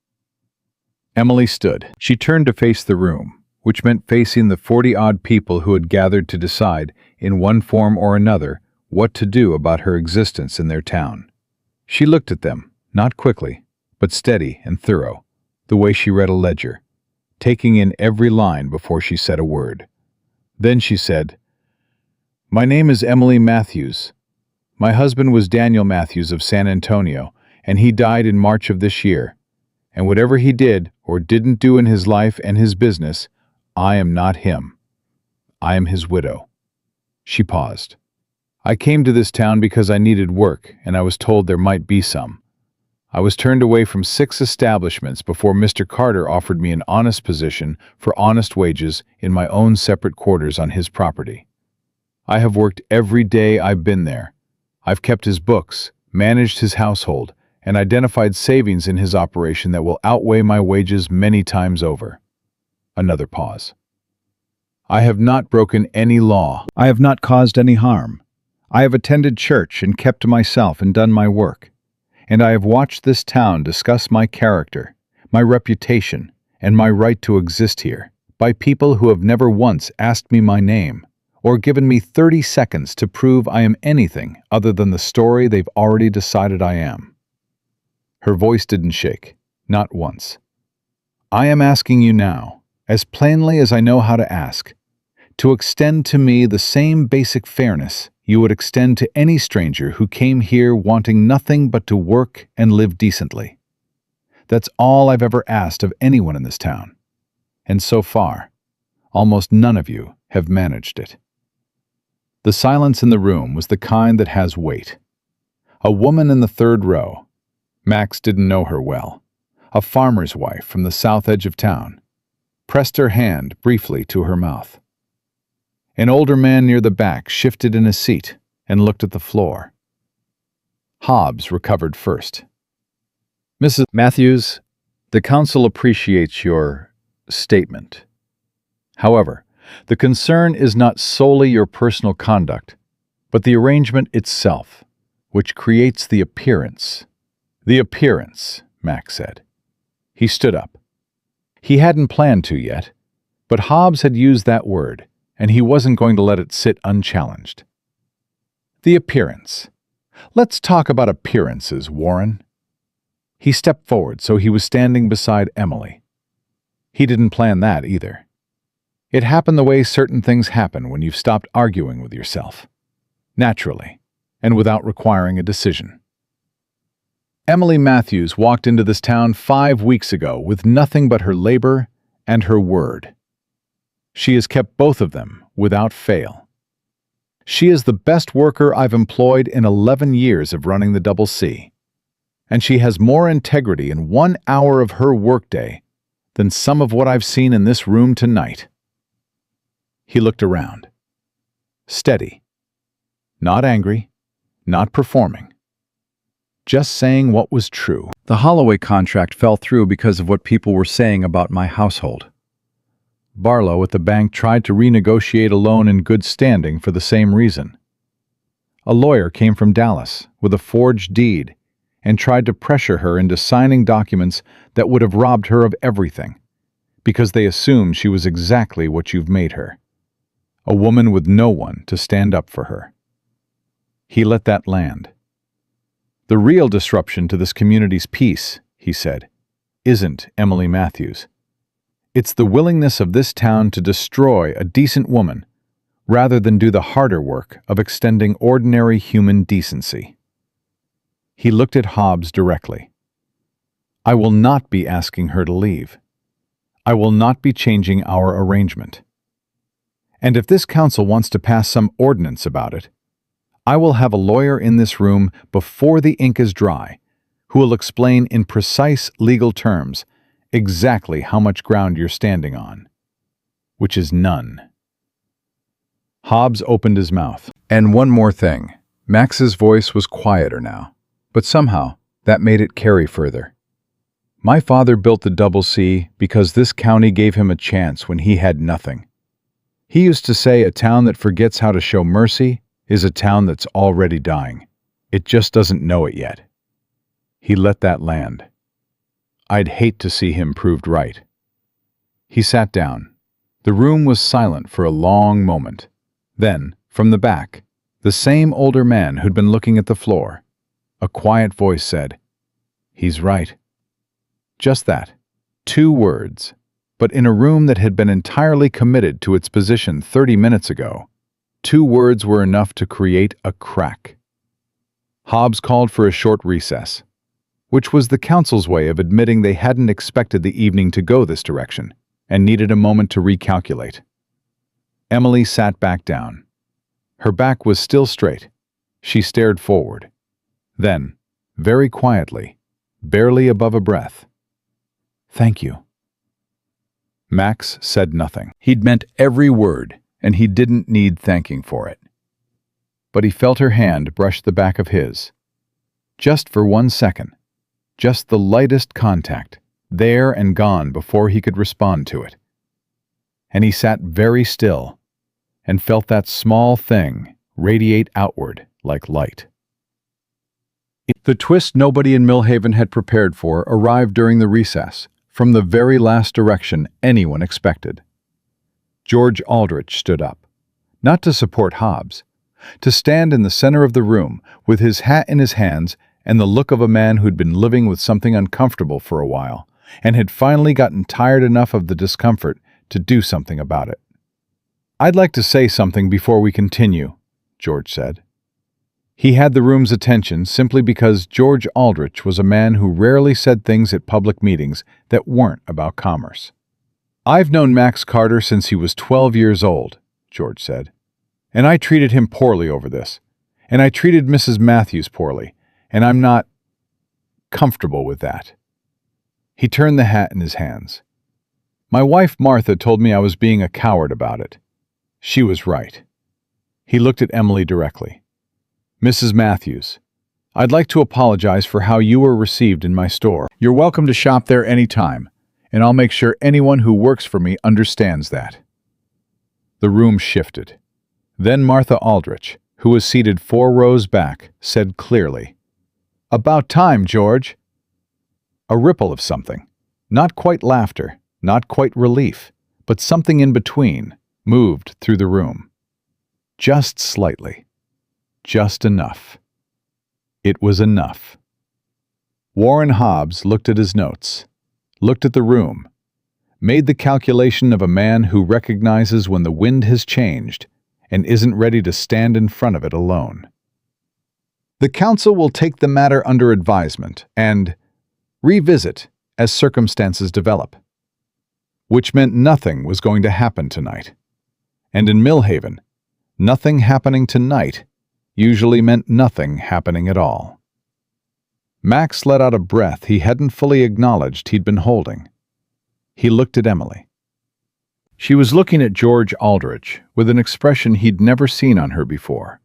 Emily stood. She turned to face the room, which meant facing the 40-odd people who had gathered to decide, in one form or another, what to do about her existence in their town. She looked at them, not quickly, but steady and thorough, the way she read a ledger, taking in every line before she said a word. Then she said, "My name is Emily Matthews. My husband was Daniel Matthews of San Antonio, and he died in March of this year. And whatever he did or didn't do in his life and his business, I am not him. I am his widow." She paused. "I came to this town because I needed work, and I was told there might be some. I was turned away from 6 establishments before Mr. Carter offered me an honest position for honest wages in my own separate quarters on his property. I have worked every day I've been there. I've kept his books, managed his household, and identified savings in his operation that will outweigh my wages many times over." Another pause. "I have not broken any law. I have not caused any harm. I have attended church and kept to myself and done my work. And I have watched this town discuss my character, my reputation, and my right to exist here by people who have never once asked me my name or given me 30 seconds to prove I am anything other than the story they've already decided I am." Her voice didn't shake, not once. "I am asking you now, as plainly as I know how to ask, to extend to me the same basic fairness you would extend to any stranger who came here wanting nothing but to work and live decently. That's all I've ever asked of anyone in this town. And so far, almost none of you have managed it." The silence in the room was the kind that has weight. A woman in the 3rd row, Max didn't know her well, a farmer's wife from the south edge of town, pressed her hand briefly to her mouth. An older man near the back shifted in his seat and looked at the floor. Hobbs recovered first. "Mrs. Matthews, the council appreciates your statement. However, the concern is not solely your personal conduct, but the arrangement itself, which creates the appearance." "The appearance," Max said. He stood up. He hadn't planned to yet, but Hobbs had used that word, and he wasn't going to let it sit unchallenged. "The appearance. Let's talk about appearances, Warren." He stepped forward so he was standing beside Emily. He didn't plan that either. It happened the way certain things happen when you've stopped arguing with yourself. Naturally, and without requiring a decision. Emily Matthews walked into this town 5 weeks ago with nothing but her labor and her word. She has kept both of them without fail. She is the best worker I've employed in 11 years of running the Double C, and she has more integrity in 1 hour of her workday than some of what I've seen in this room tonight. He looked around. Steady. Not angry, not performing. Just saying what was true. "The Holloway contract fell through because of what people were saying about my household. Barlow at the bank tried to renegotiate a loan in good standing for the same reason. A lawyer came from Dallas with a forged deed and tried to pressure her into signing documents that would have robbed her of everything, because they assumed she was exactly what you've made her. A woman with no one to stand up for her." He let that land. "The real disruption to this community's peace," he said, "isn't Emily Matthews. It's the willingness of this town to destroy a decent woman rather than do the harder work of extending ordinary human decency." He looked at Hobbs directly. "I will not be asking her to leave. I will not be changing our arrangement. And if this council wants to pass some ordinance about it, I will have a lawyer in this room before the ink is dry who will explain in precise legal terms exactly how much ground you're standing on, which is none." Hobbs opened his mouth. "And one more thing." Max's voice was quieter now, but somehow that made it carry further. My father built the Double C because this county gave him a chance when he had nothing. He used to say a town that forgets how to show mercy is a town that's already dying. It just doesn't know it yet. He let that land. I'd hate to see him proved right. He sat down. The room was silent for a long moment. Then, from the back, the same older man who'd been looking at the floor, a quiet voice said, "He's right." Just that. 2 words. But in a room that had been entirely committed to its position 30 minutes ago, 2 words were enough to create a crack. Hobbs called for a short recess, which was the council's way of admitting they hadn't expected the evening to go this direction and needed a moment to recalculate. Emily sat back down. Her back was still straight. She stared forward. Then, very quietly, barely above a breath, "Thank you." Max said nothing. He'd meant every word, and he didn't need thanking for it. But he felt her hand brush the back of his. Just for 1 second. Just the lightest contact, there and gone before he could respond to it. And he sat very still and felt that small thing radiate outward like light. The twist nobody in Millhaven had prepared for arrived during the recess, from the very last direction anyone expected. George Aldrich stood up, not to support Hobbs, to stand in the center of the room with his hat in his hands and the look of a man who'd been living with something uncomfortable for a while and had finally gotten tired enough of the discomfort to do something about it. "I'd like to say something before we continue," George said. He had the room's attention simply because George Aldrich was a man who rarely said things at public meetings that weren't about commerce. "I've known Max Carter since he was 12 years old," George said. "And I treated him poorly over this. And I treated Mrs. Matthews poorly. And I'm not comfortable with that." He turned the hat in his hands. "My wife Martha told me I was being a coward about it. She was right." He looked at Emily directly. "Mrs. Matthews, I'd like to apologize for how you were received in my store. You're welcome to shop there any time, and I'll make sure anyone who works for me understands that." The room shifted. Then Martha Aldrich, who was seated 4 rows back, said clearly, "About time, George." A ripple of something, not quite laughter, not quite relief, but something in between, moved through the room. Just slightly. Just enough. It was enough. Warren Hobbs looked at his notes, looked at the room, made the calculation of a man who recognizes when the wind has changed and isn't ready to stand in front of it alone. "The council will take the matter under advisement and revisit as circumstances develop." Which meant nothing was going to happen tonight. And in Millhaven, nothing happening tonight usually meant nothing happening at all. Max let out a breath he hadn't fully acknowledged he'd been holding. He looked at Emily. She was looking at George Aldrich with an expression he'd never seen on her before.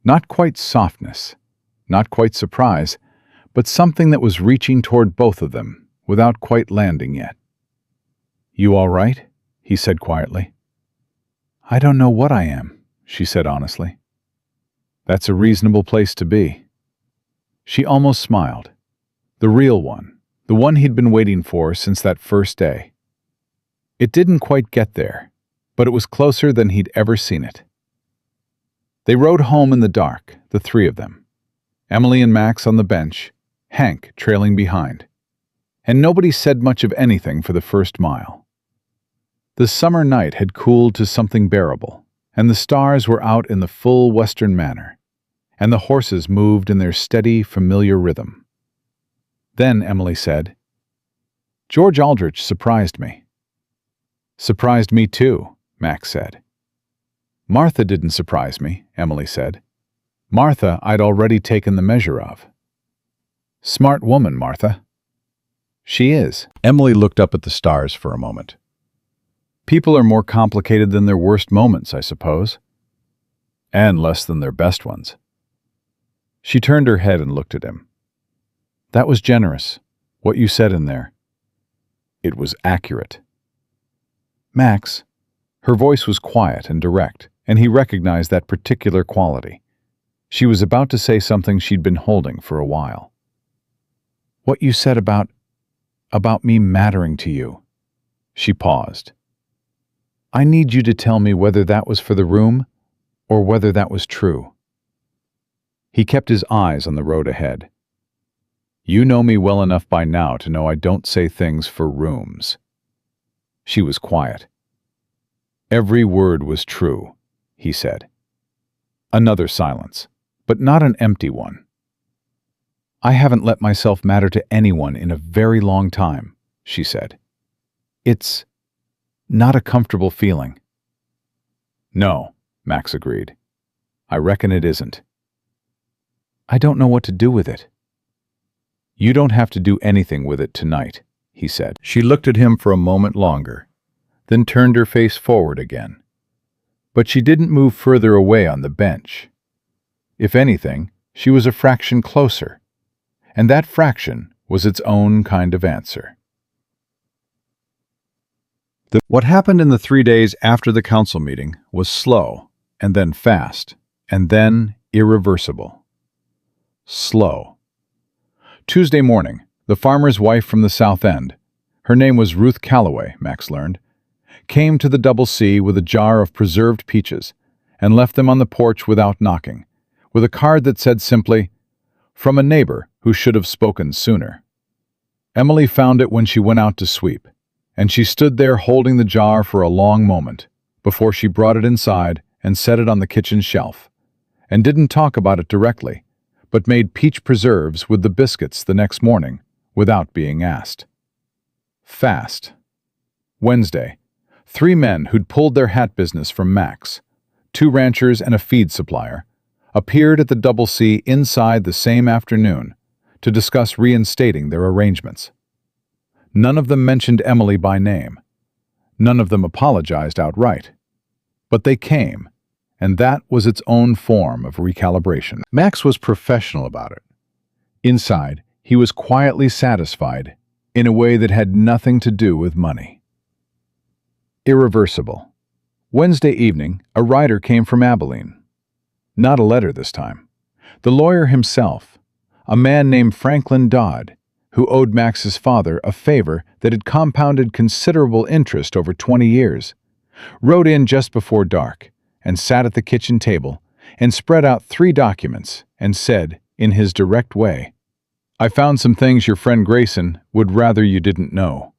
Not quite softness, not quite surprise, but something that was reaching toward both of them without quite landing yet. "You all right?" he said quietly. "I don't know what I am," she said honestly. "That's a reasonable place to be." She almost smiled. The real one, the one he'd been waiting for since that first day. It didn't quite get there, but it was closer than he'd ever seen it. They rode home in the dark, the 3 of them. Emily and Max on the bench, Hank trailing behind. And nobody said much of anything for the first mile. The summer night had cooled to something bearable, and the stars were out in the full western manner, and the horses moved in their steady, familiar rhythm. Then Emily said, "George Aldrich surprised me." "Surprised me too," Max said. "Martha didn't surprise me," Emily said. "Martha I'd already taken the measure of." "Smart woman, Martha." "She is." Emily looked up at the stars for a moment. "People are more complicated than their worst moments, I suppose. And less than their best ones." She turned her head and looked at him. "That was generous. What you said in there, it was accurate. Max, her voice was quiet and direct, and he recognized that particular quality. She was about to say something she'd been holding for a while. What you said about me mattering to you. She paused. I need you to tell me whether that was for the room or whether that was true. He kept his eyes on the road ahead. You know me well enough by now to know I don't say things for rooms. She was quiet. Every word was true, he said. Another silence, but not an empty one. I haven't let myself matter to anyone in a very long time, she said. It's not a comfortable feeling. No, Max agreed. I reckon it isn't. I don't know what to do with it. You don't have to do anything with it tonight, he said. She looked at him for a moment longer, then turned her face forward again. But she didn't move further away on the bench. If anything, she was a fraction closer, and that fraction was its own kind of answer. What happened in the 3 days after the council meeting was slow, and then fast, and then irreversible. Slow. Tuesday morning, the farmer's wife from the South End, her name was Ruth Calloway, Max learned, came to the Double C with a jar of preserved peaches and left them on the porch without knocking, with a card that said simply, "From a neighbor who should have spoken sooner." Emily found it when she went out to sweep, and she stood there holding the jar for a long moment before she brought it inside and set it on the kitchen shelf, and didn't talk about it directly, but made peach preserves with the biscuits the next morning without being asked. Fast. Wednesday, 3 men who'd pulled their hat business from Max, 2 ranchers and a feed supplier, appeared at the Double C inside the same afternoon to discuss reinstating their arrangements. None of them mentioned Emily by name. None of them apologized outright. But they came, and that was its own form of recalibration. Max was professional about it. Inside, he was quietly satisfied in a way that had nothing to do with money. Irreversible. Wednesday evening, a writer came from Abilene. Not a letter this time. The lawyer himself, a man named Franklin Dodd, who owed Max's father a favor that had compounded considerable interest over 20 years, rode in just before dark and sat at the kitchen table and spread out 3 documents and said, in his direct way, "I found some things your friend Grayson would rather you didn't know."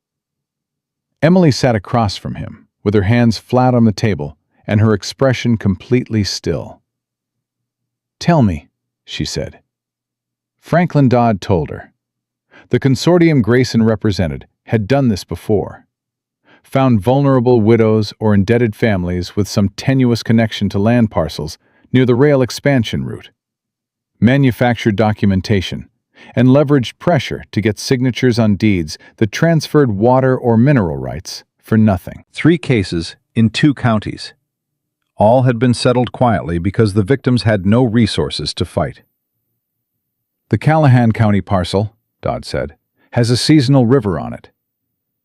Emily sat across from him, with her hands flat on the table and her expression completely still. "Tell me," she said. Franklin Dodd told her. The consortium Grayson represented had done this before. Found vulnerable widows or indebted families with some tenuous connection to land parcels near the rail expansion route. Manufactured documentation and leveraged pressure to get signatures on deeds that transferred water or mineral rights for nothing. 3 cases in 2 counties. All had been settled quietly because the victims had no resources to fight. The Callahan County parcel, Dodd said, has a seasonal river on it.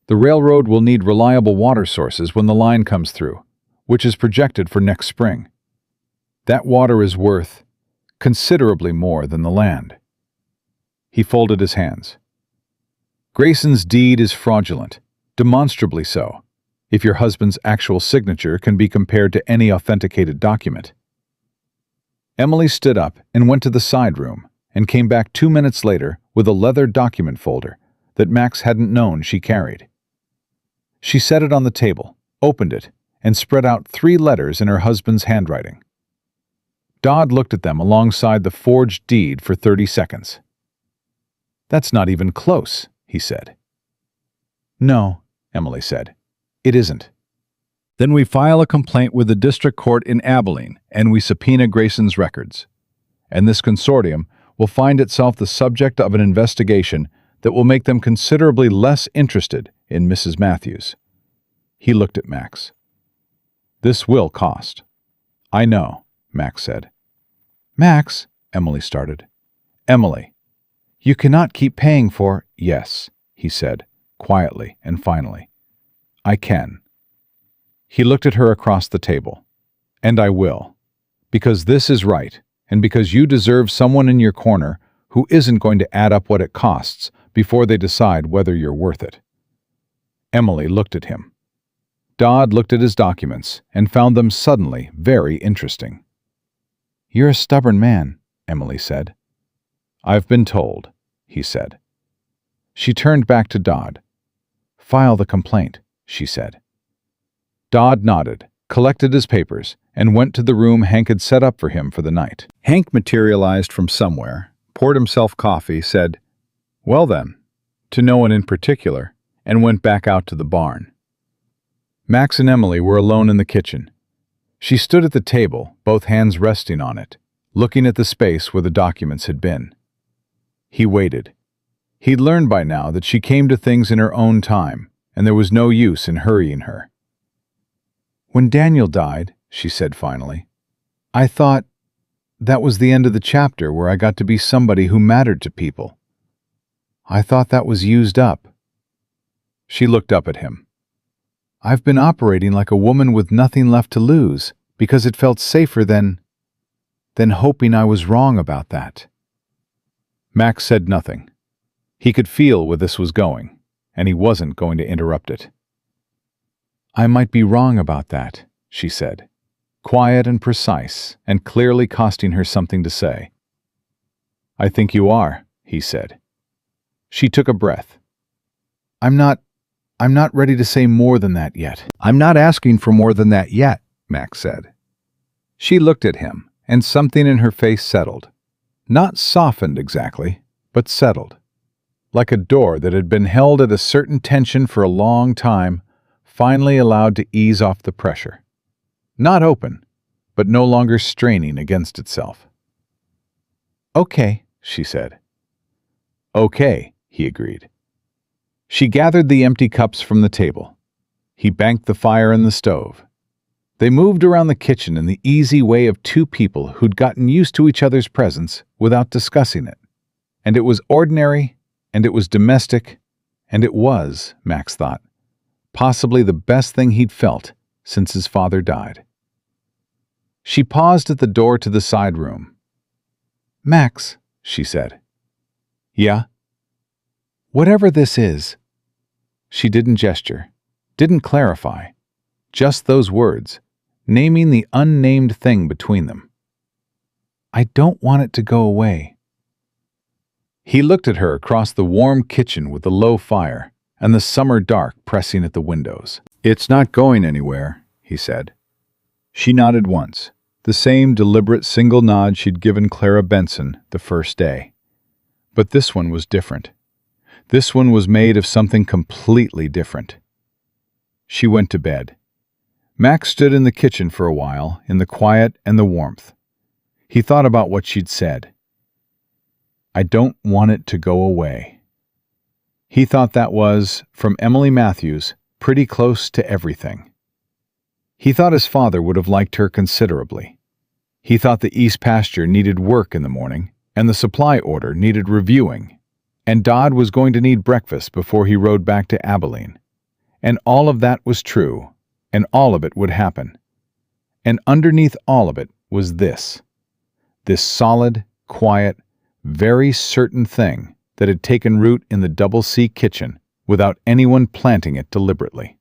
The railroad will need reliable water sources when the line comes through, which is projected for next spring. That water is worth considerably more than the land. He folded his hands. Grayson's deed is fraudulent, demonstrably so, if your husband's actual signature can be compared to any authenticated document. Emily stood up and went to the side room and came back 2 minutes later with a leather document folder that Max hadn't known she carried. She set it on the table, opened it, and spread out 3 letters in her husband's handwriting. Dodd looked at them alongside the forged deed for 30 seconds. "That's not even close," he said. "No," Emily said. "It isn't." "Then we file a complaint with the district court in Abilene, and we subpoena Grayson's records. And this consortium will find itself the subject of an investigation that will make them considerably less interested in Mrs. Matthews." He looked at Max. "This will cost." "I know," Max said. "Max," Emily started. "Emily, You cannot keep paying for— Yes, he said, quietly and finally. I can. He looked at her across the table. And I will. Because this is right, and because you deserve someone in your corner who isn't going to add up what it costs before they decide whether you're worth it. Emily looked at him. Dodd looked at his documents and found them suddenly very interesting. You're a stubborn man, Emily said. I've been told, he said. She turned back to Dodd. File the complaint, she said. Dodd nodded, collected his papers, and went to the room Hank had set up for him for the night. Hank materialized from somewhere, poured himself coffee, said, Well then, to no one in particular, and went back out to the barn. Max and Emily were alone in the kitchen. She stood at the table, both hands resting on it, looking at the space where the documents had been. He waited. He'd learned by now that she came to things in her own time, and there was no use in hurrying her. When Daniel died, she said finally, I thought that was the end of the chapter where I got to be somebody who mattered to people. I thought that was used up. She looked up at him. I've been operating like a woman with nothing left to lose because it felt safer than hoping I was wrong about that. Max said nothing. He could feel where this was going, and he wasn't going to interrupt it. I might be wrong about that, she said, quiet and precise, and clearly costing her something to say. I think you are, he said. She took a breath. I'm not ready to say more than that yet. I'm not asking for more than that yet, Max said. She looked at him, and something in her face settled. Not softened exactly, but settled. Like a door that had been held at a certain tension for a long time, finally allowed to ease off the pressure. Not open, but no longer straining against itself. Okay, she said. Okay, he agreed. She gathered the empty cups from the table. He banked the fire in the stove. They moved around the kitchen in the easy way of two people who'd gotten used to each other's presence without discussing it. And it was ordinary, and it was domestic, and it was, Max thought, possibly the best thing he'd felt since his father died. She paused at the door to the side room. Max, she said. Yeah? Whatever this is. She didn't gesture, didn't clarify, just those words, naming the unnamed thing between them. I don't want it to go away. He looked at her across the warm kitchen with the low fire and the summer dark pressing at the windows. It's not going anywhere, he said. She nodded once, the same deliberate single nod she'd given Clara Benson the first day. But this one was different. This one was made of something completely different. She went to bed. Max stood in the kitchen for a while, in the quiet and the warmth. He thought about what she'd said. I don't want it to go away. He thought that was, from Emily Matthews, pretty close to everything. He thought his father would have liked her considerably. He thought the East Pasture needed work in the morning, and the supply order needed reviewing, and Dodd was going to need breakfast before he rode back to Abilene. And all of that was true, and all of it would happen. And underneath all of it was this solid, quiet, very certain thing that had taken root in the Double C kitchen without anyone planting it deliberately.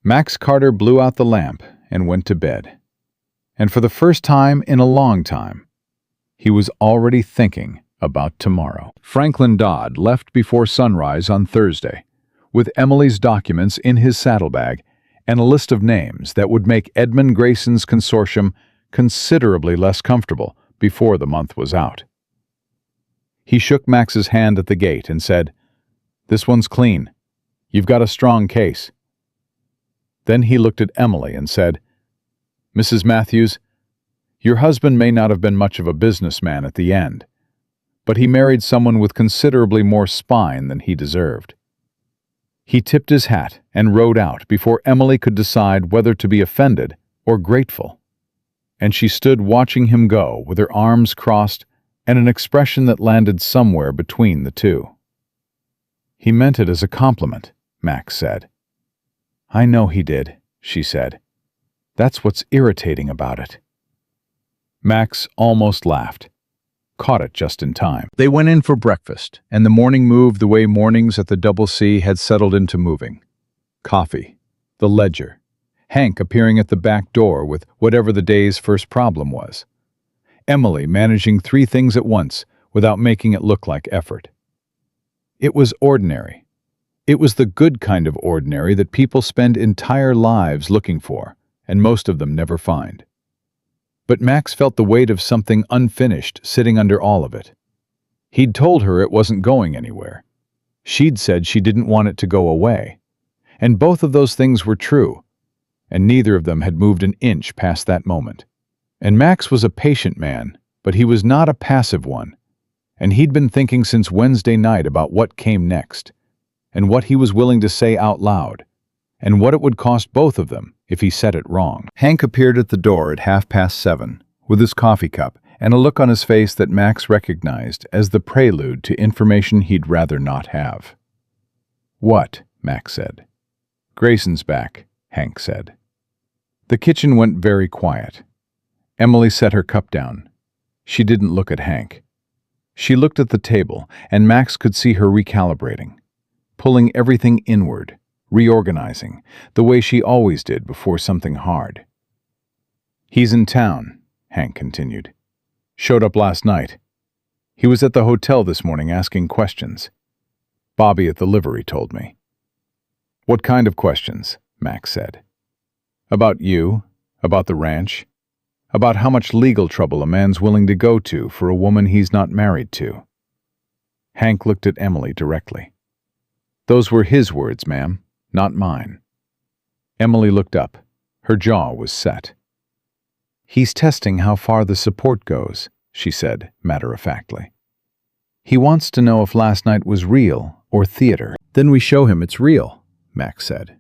Max Carter blew out the lamp and went to bed. And for the first time in a long time, he was already thinking about tomorrow. Franklin Dodd left before sunrise on Thursday, with Emily's documents in his saddlebag and a list of names that would make Edmund Grayson's consortium considerably less comfortable before the month was out. He shook Max's hand at the gate and said, "This one's clean. You've got a strong case." Then he looked at Emily and said, "Mrs. Matthews, your husband may not have been much of a businessman at the end, but he married someone with considerably more spine than he deserved." He tipped his hat and rode out before Emily could decide whether to be offended or grateful, and she stood watching him go with her arms crossed, and an expression that landed somewhere between the two. "He meant it as a compliment," Max said. "I know he did," she said. "That's what's irritating about it." Max almost laughed. Caught it just in time. They went in for breakfast, and the morning moved the way mornings at the Double C had settled into moving. Coffee, the ledger, Hank appearing at the back door with whatever the day's first problem was. Emily managing 3 things at once without making it look like effort. It was ordinary. It was the good kind of ordinary that people spend entire lives looking for, and most of them never find. But Max felt the weight of something unfinished sitting under all of it. He'd told her it wasn't going anywhere. She'd said she didn't want it to go away. And both of those things were true, and neither of them had moved an inch past that moment. And Max was a patient man, but he was not a passive one, and he'd been thinking since Wednesday night about what came next, and what he was willing to say out loud, and what it would cost both of them if he said it wrong. Hank appeared at the door at 7:30, with his coffee cup and a look on his face that Max recognized as the prelude to information he'd rather not have. "What?" Max said. "Grayson's back," Hank said. The kitchen went very quiet. Emily set her cup down. She didn't look at Hank. She looked at the table, and Max could see her recalibrating, pulling everything inward, reorganizing, the way she always did before something hard. "He's in town," Hank continued. "Showed up last night. He was at the hotel this morning asking questions. Bobby at the livery told me." "What kind of questions?" Max said. "About you, about the ranch, about how much legal trouble a man's willing to go to for a woman he's not married to." Hank looked at Emily directly. "Those were his words, ma'am, not mine." Emily looked up. Her jaw was set. "He's testing how far the support goes," she said, matter-of-factly. "He wants to know if last night was real or theater." "Then we show him it's real," Max said.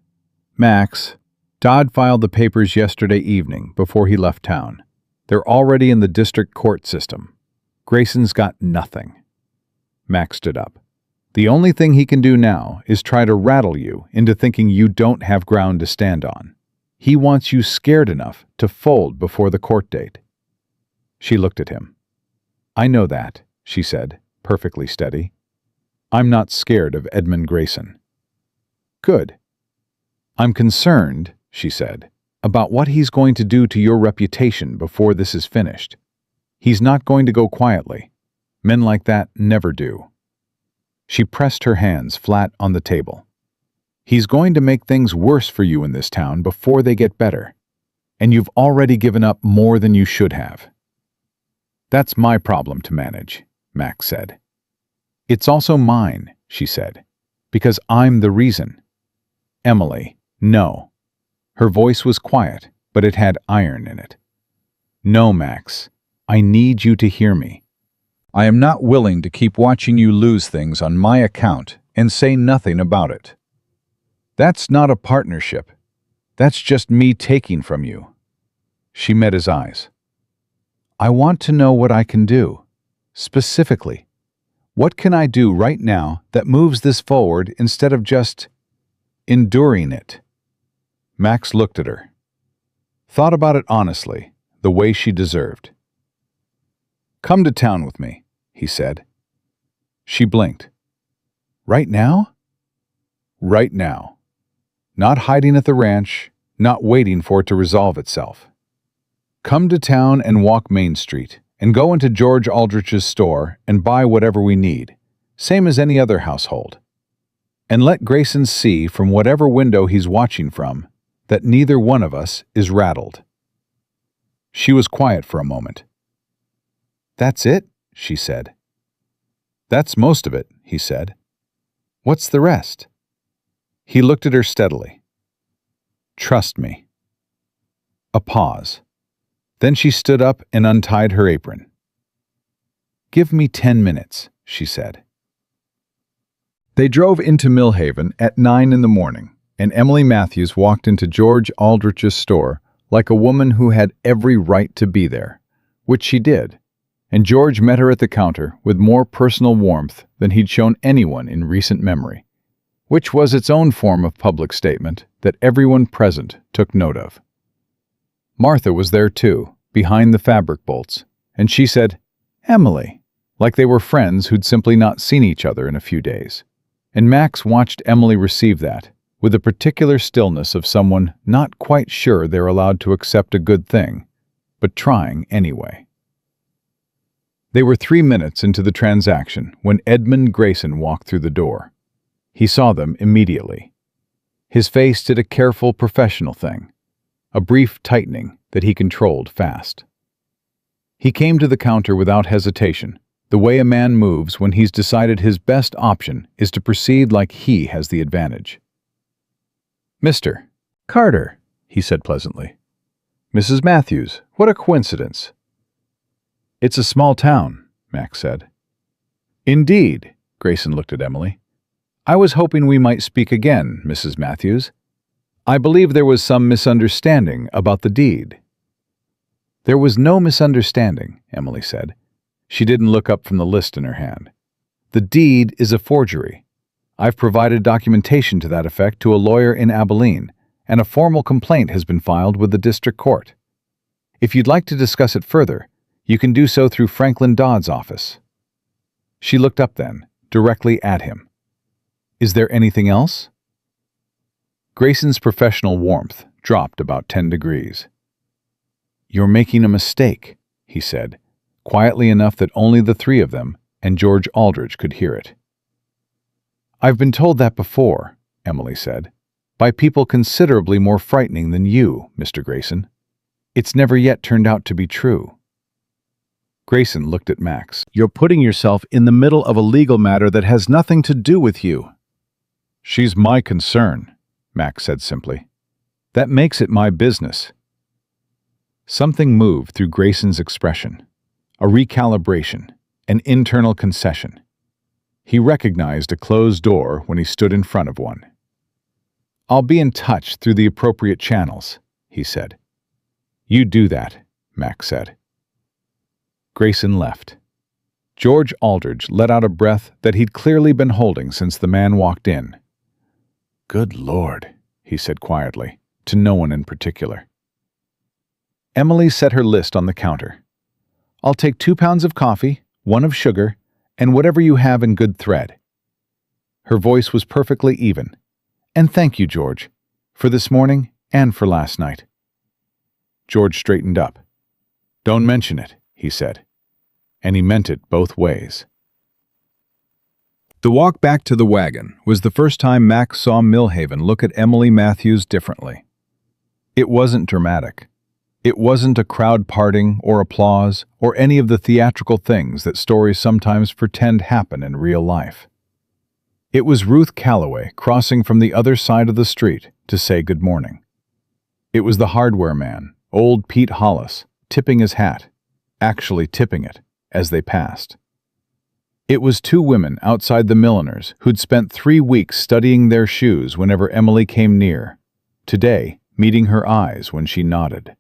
"Max, Dodd filed the papers yesterday evening before he left town. They're already in the district court system. Grayson's got nothing." Max stood up. "The only thing he can do now is try to rattle you into thinking you don't have ground to stand on. He wants you scared enough to fold before the court date." She looked at him. "I know that," she said, perfectly steady. "I'm not scared of Edmund Grayson." "Good." "I'm concerned," she said, "about what he's going to do to your reputation before this is finished. He's not going to go quietly. Men like that never do." She pressed her hands flat on the table. "He's going to make things worse for you in this town before they get better. And you've already given up more than you should have." "That's my problem to manage," Max said. "It's also mine," she said, "because I'm the reason." "Emily, no." Her voice was quiet, but it had iron in it. "No, Max. I need you to hear me. I am not willing to keep watching you lose things on my account and say nothing about it. That's not a partnership. That's just me taking from you." She met his eyes. "I want to know what I can do. Specifically, what can I do right now that moves this forward instead of just enduring it?" Max looked at her. Thought about it honestly, the way she deserved. "Come to town with me," he said. She blinked. "Right now?" "Right now. Not hiding at the ranch, not waiting for it to resolve itself. Come to town and walk Main Street, and go into George Aldrich's store and buy whatever we need, same as any other household. And let Grayson see from whatever window he's watching from that neither one of us is rattled." She was quiet for a moment. "That's it?" she said. "That's most of it," he said. "What's the rest?" He looked at her steadily. "Trust me." A pause. Then she stood up and untied her apron. "Give me 10 minutes," she said. They drove into Millhaven at 9 in the morning, and Emily Matthews walked into George Aldrich's store like a woman who had every right to be there, which she did, and George met her at the counter with more personal warmth than he'd shown anyone in recent memory, which was its own form of public statement that everyone present took note of. Martha was there too, behind the fabric bolts, and she said, "Emily," like they were friends who'd simply not seen each other in a few days. And Max watched Emily receive that, with the particular stillness of someone not quite sure they're allowed to accept a good thing, but trying anyway. They were 3 minutes into the transaction when Edmund Grayson walked through the door. He saw them immediately. His face did a careful professional thing, a brief tightening that he controlled fast. He came to the counter without hesitation, the way a man moves when he's decided his best option is to proceed like he has the advantage. "Mr. Carter," he said pleasantly. "Mrs. Matthews, what a coincidence." "It's a small town," Max said. "Indeed," Grayson looked at Emily. "I was hoping we might speak again, Mrs. Matthews. I believe there was some misunderstanding about the deed." "There was no misunderstanding," Emily said. She didn't look up from the list in her hand. "The deed is a forgery. I've provided documentation to that effect to a lawyer in Abilene, and a formal complaint has been filed with the district court. If you'd like to discuss it further, you can do so through Franklin Dodd's office." She looked up then, directly at him. "Is there anything else?" Grayson's professional warmth dropped about 10 degrees. "You're making a mistake," he said, quietly enough that only the three of them and George Aldridge could hear it. "I've been told that before," Emily said, "by people considerably more frightening than you, Mr. Grayson. It's never yet turned out to be true." Grayson looked at Max. "You're putting yourself in the middle of a legal matter that has nothing to do with you." "She's my concern," Max said simply. "That makes it my business." Something moved through Grayson's expression, a recalibration, an internal concession. He recognized a closed door when he stood in front of one. "I'll be in touch through the appropriate channels," he said. "You do that," Max said. Grayson left. George Aldridge let out a breath that he'd clearly been holding since the man walked in. "Good Lord," he said quietly, to no one in particular. Emily set her list on the counter. "I'll take 2 pounds of coffee, 1 of sugar, and whatever you have in good thread." Her voice was perfectly even. "And thank you, George, for this morning and for last night." George straightened up. "Don't mention it," he said. And he meant it both ways. The walk back to the wagon was the first time Max saw Millhaven look at Emily Matthews differently. It wasn't dramatic. It wasn't a crowd parting or applause or any of the theatrical things that stories sometimes pretend happen in real life. It was Ruth Calloway crossing from the other side of the street to say good morning. It was the hardware man, old Pete Hollis, tipping his hat, actually tipping it, as they passed. It was 2 women outside the milliner's who'd spent 3 weeks studying their shoes whenever Emily came near, today meeting her eyes when she nodded.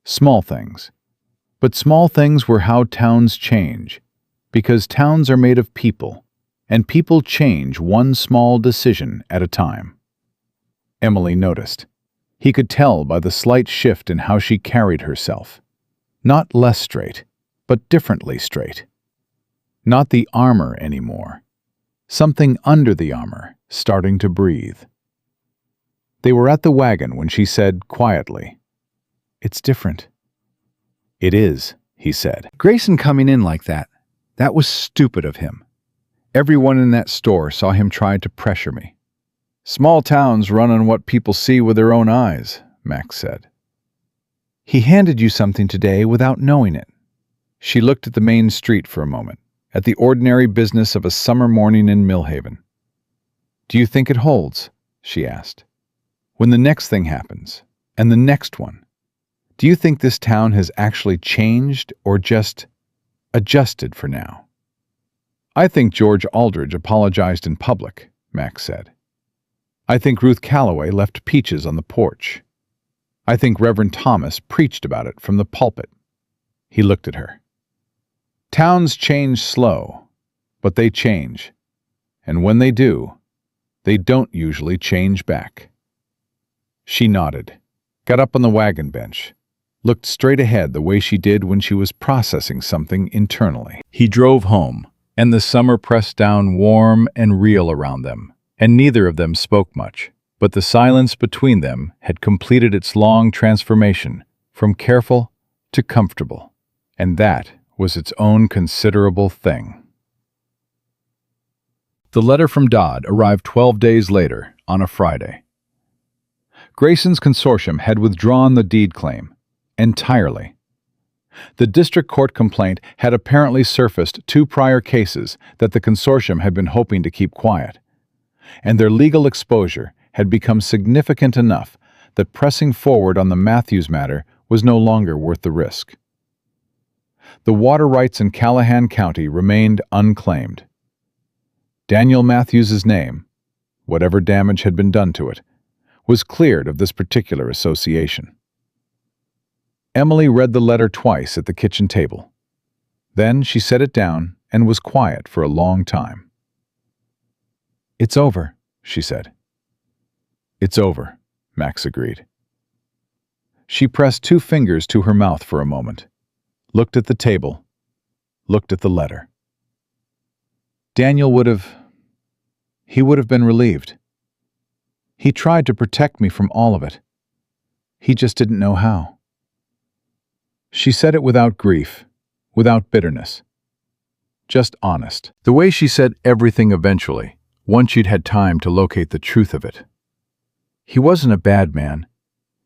Small things. But small things were how towns change, because towns are made of people, and people change one small decision at a time. Emily noticed. He could tell by the slight shift in how she carried herself. Not less straight, but differently straight. Not the armor anymore. Something under the armor, starting to breathe. They were at the wagon when she said quietly, "It's different." "It is," he said. "Grayson coming in like that was stupid of him. Everyone in that store saw him try to pressure me." "Small towns run on what people see with their own eyes," Max said. "He handed you something today without knowing it." She looked at the main street for a moment, at the ordinary business of a summer morning in Millhaven. "Do you think it holds?" she asked. "When the next thing happens, and the next one, do you think this town has actually changed or just adjusted for now?" "I think George Aldridge apologized in public," Max said. "I think Ruth Calloway left peaches on the porch. I think Reverend Thomas preached about it from the pulpit." He looked at her. Towns change slow, but they change, and when they do, they don't usually change back. She nodded, got up on the wagon bench, looked straight ahead the way she did when she was processing something internally. He drove home, and the summer pressed down warm and real around them, and neither of them spoke much, but the silence between them had completed its long transformation from careful to comfortable, and that was its own considerable thing. The letter from Dodd arrived 12 days later, on a Friday. Grayson's consortium had withdrawn the deed claim entirely. The district court complaint had apparently surfaced 2 prior cases that the consortium had been hoping to keep quiet, and their legal exposure had become significant enough that pressing forward on the Matthews matter was no longer worth the risk. The water rights in Callahan County remained unclaimed. Daniel Matthews's name, whatever damage had been done to it, was cleared of this particular association. Emily read the letter twice at the kitchen table. Then she set it down and was quiet for a long time. "It's over," she said. "It's over," Max agreed. She pressed 2 fingers to her mouth for a moment, looked at the table, looked at the letter. Daniel would have been relieved. He tried to protect me from all of it. He just didn't know how. She said it without grief, without bitterness. Just honest. The way she said everything eventually, once she'd had time to locate the truth of it. He wasn't a bad man.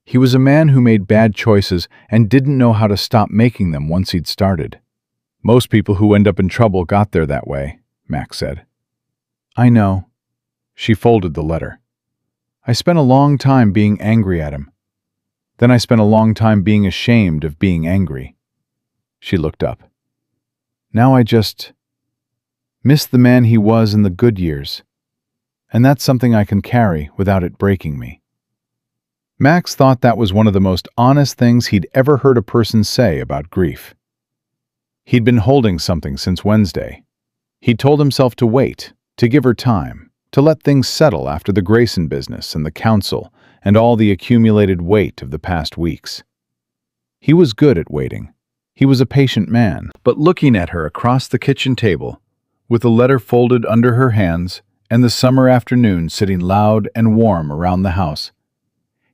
He was a man who made bad choices and didn't know how to stop making them once he'd started. Most people who end up in trouble got there that way, Max said. I know. She folded the letter. I spent a long time being angry at him. Then I spent a long time being ashamed of being angry. She looked up. Now I just miss the man he was in the good years, and that's something I can carry without it breaking me. Max thought that was one of the most honest things he'd ever heard a person say about grief. He'd been holding something since Wednesday. He'd told himself to wait, to give her time, to let things settle after the Grayson business and the council and all the accumulated weight of the past weeks. He was good at waiting. He was a patient man. But looking at her across the kitchen table, with the letter folded under her hands and the summer afternoon sitting loud and warm around the house,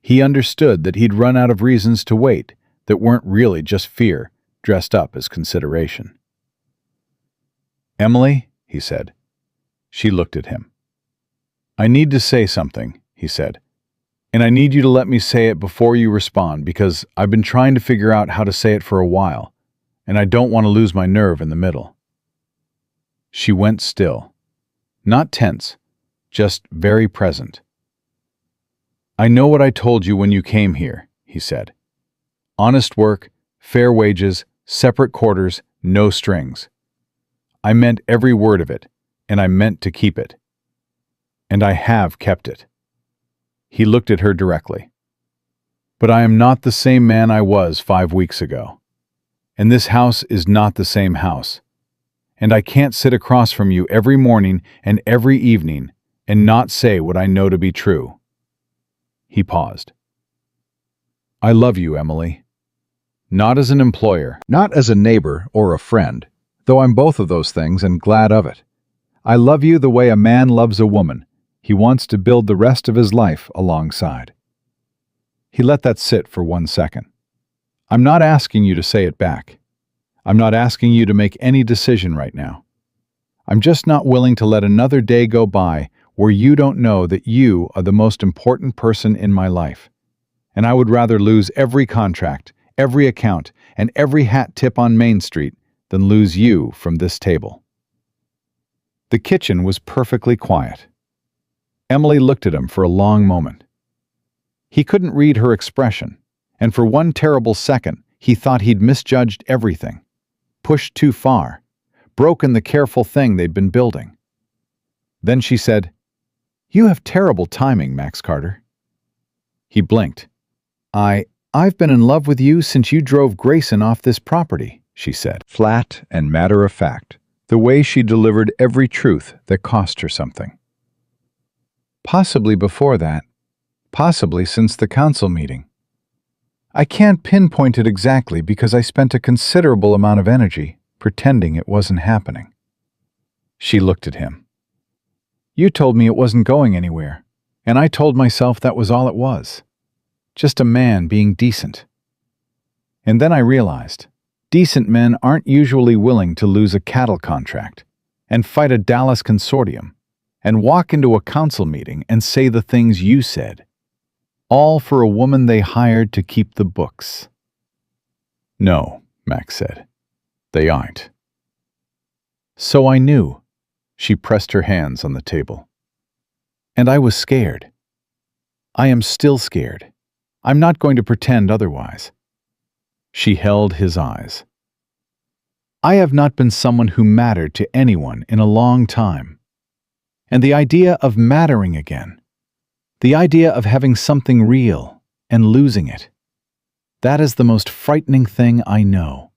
he understood that he'd run out of reasons to wait that weren't really just fear dressed up as consideration. Emily, he said. She looked at him. I need to say something, he said, and I need you to let me say it before you respond because I've been trying to figure out how to say it for a while, and I don't want to lose my nerve in the middle. She went still. Not tense, just very present. I know what I told you when you came here, he said. Honest work, fair wages, separate quarters, no strings. I meant every word of it, and I meant to keep it. And I have kept it. He looked at her directly. But I am not the same man I was 5 weeks ago. And this house is not the same house. And I can't sit across from you every morning and every evening and not say what I know to be true. He paused. I love you, Emily. Not as an employer, not as a neighbor or a friend, though I'm both of those things and glad of it. I love you the way a man loves a woman. He wants to build the rest of his life alongside. He let that sit for 1 second. I'm not asking you to say it back. I'm not asking you to make any decision right now. I'm just not willing to let another day go by where you don't know that you are the most important person in my life. And I would rather lose every contract, every account, and every hat tip on Main Street than lose you from this table. The kitchen was perfectly quiet. Emily looked at him for a long moment. He couldn't read her expression, and for one terrible second, he thought he'd misjudged everything, pushed too far, broken the careful thing they'd been building. Then she said, You have terrible timing, Max Carter. He blinked. I've been in love with you since you drove Grayson off this property. she said, flat and matter-of-fact, the way she delivered every truth that cost her something. Possibly before that, possibly since the council meeting. I can't pinpoint it exactly because I spent a considerable amount of energy pretending it wasn't happening. She looked at him. You told me it wasn't going anywhere, and I told myself that was all it was. Just a man being decent. And then I realized, decent men aren't usually willing to lose a cattle contract and fight a Dallas consortium and walk into a council meeting and say the things you said, all for a woman they hired to keep the books. No, Max said, they aren't. So I knew. She pressed her hands on the table. And I was scared. I am still scared. I'm not going to pretend otherwise. She held his eyes. I have not been someone who mattered to anyone in a long time. And the idea of mattering again, the idea of having something real and losing it, that is the most frightening thing I know.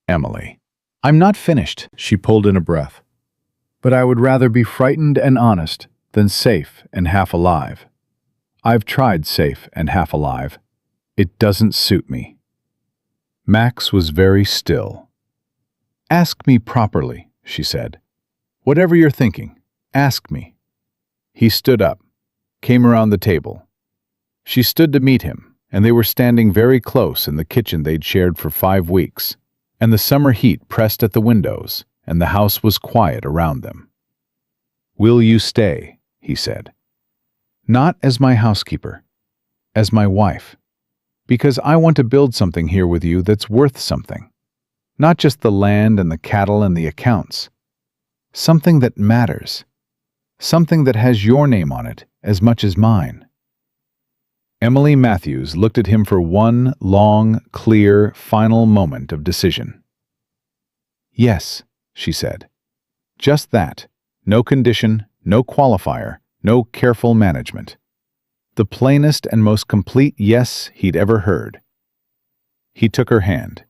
Emily, I'm not finished, she pulled in a breath. But I would rather be frightened and honest than safe and half alive. I've tried safe and half alive. It doesn't suit me. Max was very still. Ask me properly, she said. Whatever you're thinking, ask me. He stood up, came around the table. She stood to meet him, and they were standing very close in the kitchen they'd shared for 5 weeks, and the summer heat pressed at the windows, and the house was quiet around them. Will you stay? He said. Not as my housekeeper, as my wife, because I want to build something here with you that's worth something. Not just the land and the cattle and the accounts. Something that matters. Something that has your name on it as much as mine. Emily Matthews looked at him for one long, clear, final moment of decision. Yes, she said. Just that. No condition, no qualifier, no careful management. The plainest and most complete yes he'd ever heard. He took her hand.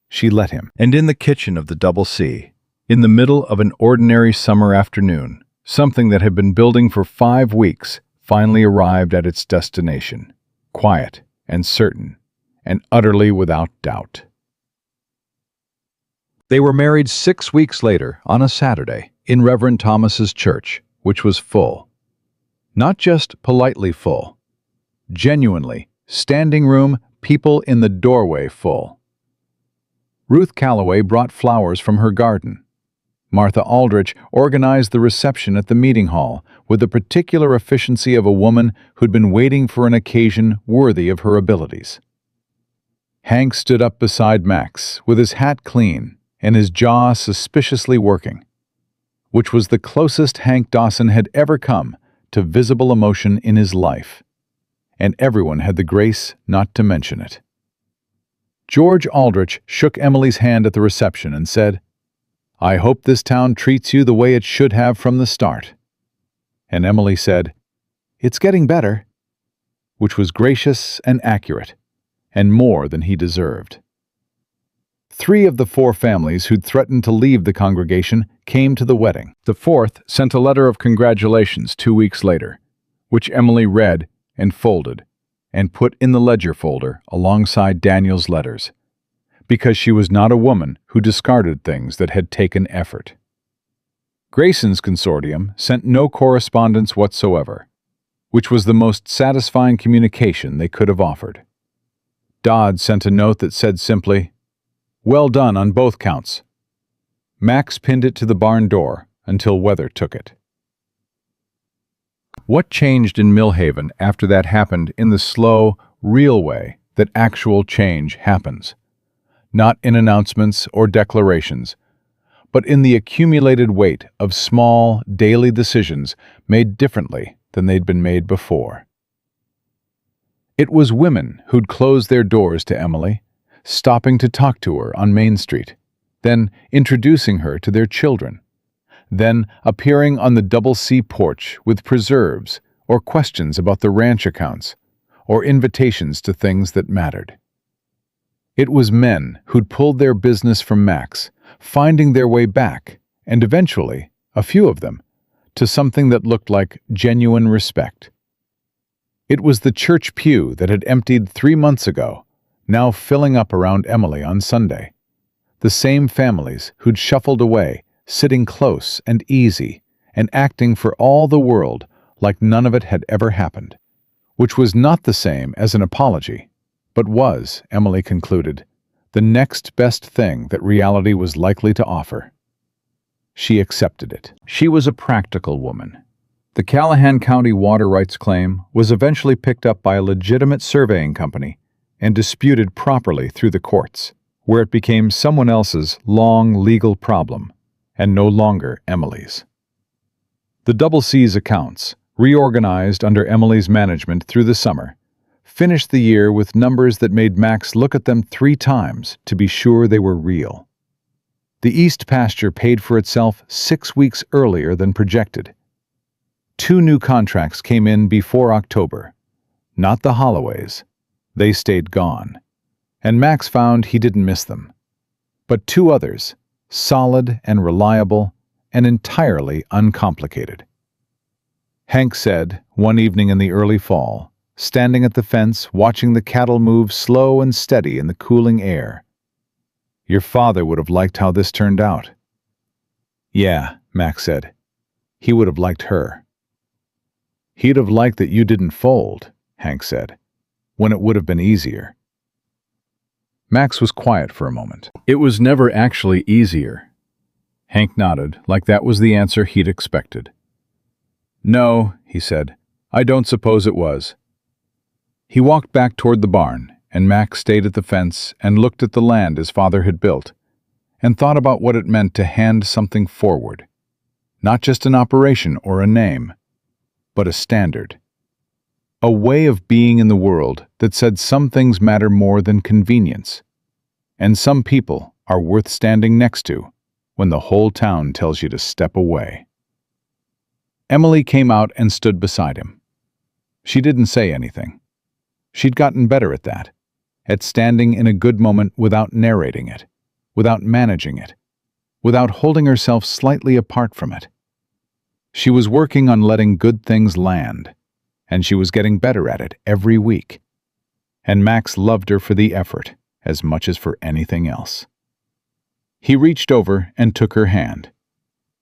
She let him. And in the kitchen of the Double C, in the middle of an ordinary summer afternoon, something that had been building for 5 weeks finally arrived at its destination, quiet and certain, and utterly without doubt. They were married 6 weeks later on a Saturday in Reverend Thomas's church, which was full. Not just politely full. Genuinely, standing room, people in the doorway full. Ruth Calloway brought flowers from her garden. Martha Aldrich organized the reception at the meeting hall with the particular efficiency of a woman who'd been waiting for an occasion worthy of her abilities. Hank stood up beside Max, with his hat clean and his jaw suspiciously working, which was the closest Hank Dawson had ever come to visible emotion in his life, and everyone had the grace not to mention it. George Aldrich shook Emily's hand at the reception and said, I hope this town treats you the way it should have from the start. And Emily said, It's getting better, which was gracious and accurate, and more than he deserved. 3 of the 4 families who'd threatened to leave the congregation came to the wedding. The 4th sent a letter of congratulations 2 weeks later, which Emily read and folded and put in the ledger folder alongside Daniel's letters, because she was not a woman who discarded things that had taken effort. Grayson's consortium sent no correspondence whatsoever, which was the most satisfying communication they could have offered. Dodd sent a note that said simply, Well done on both counts. Max pinned it to the barn door until weather took it. What changed in Millhaven after that happened in the slow, real way that actual change happens? Not in announcements or declarations, but in the accumulated weight of small, daily decisions made differently than they'd been made before. It was women who'd closed their doors to Emily, stopping to talk to her on Main Street, then introducing her to their children, then appearing on the Double C porch with preserves or questions about the ranch accounts or invitations to things that mattered. It was men who'd pulled their business from Max, finding their way back, and eventually, a few of them, to something that looked like genuine respect. It was the church pew that had emptied 3 months ago, now filling up around Emily on Sunday. The same families who'd shuffled away, sitting close and easy, and acting for all the world like none of it had ever happened. Which was not the same as an apology, but was, Emily concluded, the next best thing that reality was likely to offer. She accepted it. She was a practical woman. The Callahan County water rights claim was eventually picked up by a legitimate surveying company and disputed properly through the courts, where it became someone else's long legal problem, and no longer Emily's. The Double C's accounts, reorganized under Emily's management through the summer, finished the year with numbers that made Max look at them 3 times to be sure they were real. The East pasture paid for itself 6 weeks earlier than projected. 2 new contracts came in before October. Not the Holloways. They stayed gone. And Max found he didn't miss them. But 2 others, solid and reliable and entirely uncomplicated. Hank said, one evening in the early fall, standing at the fence watching the cattle move slow and steady in the cooling air, "Your father would have liked how this turned out." "Yeah," Max said. "He would have liked her." "He'd have liked that you didn't fold," Hank said, "when it would have been easier." Max was quiet for a moment. "It was never actually easier." Hank nodded, like that was the answer he'd expected. "No," he said, "I don't suppose it was." He walked back toward the barn, and Max stayed at the fence and looked at the land his father had built, and thought about what it meant to hand something forward. Not just an operation or a name, but a standard. A way of being in the world that said some things matter more than convenience, and some people are worth standing next to when the whole town tells you to step away. Emily came out and stood beside him. She didn't say anything. She'd gotten better at that, at standing in a good moment without narrating it, without managing it, without holding herself slightly apart from it. She was working on letting good things land, and she was getting better at it every week. And Max loved her for the effort as much as for anything else. He reached over and took her hand.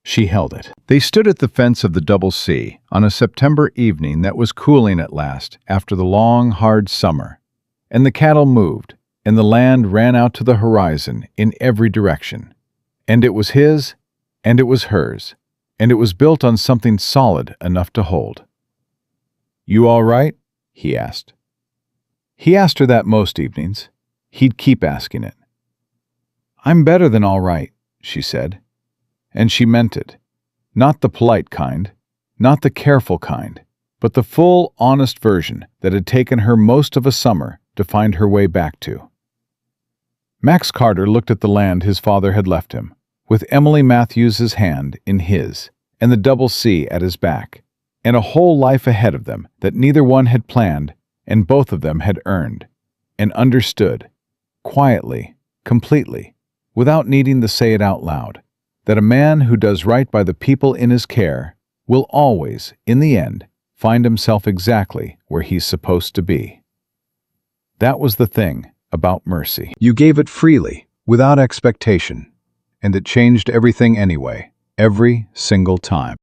She held it. They stood at the fence of the Double C on a September evening that was cooling at last after the long, hard summer, and the cattle moved, and the land ran out to the horizon in every direction. And it was his, and it was hers, and it was built on something solid enough to hold. "You all right?" he asked. He asked her that most evenings. He'd keep asking it. "I'm better than all right," she said. And she meant it. Not the polite kind, not the careful kind, but the full, honest version that had taken her most of a summer to find her way back to. Max Carter looked at the land his father had left him, with Emily Matthews's hand in his, and the Double C at his back, and a whole life ahead of them that neither one had planned and both of them had earned, and understood, quietly, completely, without needing to say it out loud, that a man who does right by the people in his care will always, in the end, find himself exactly where he's supposed to be. That was the thing about mercy. You gave it freely, without expectation, and it changed everything anyway, every single time.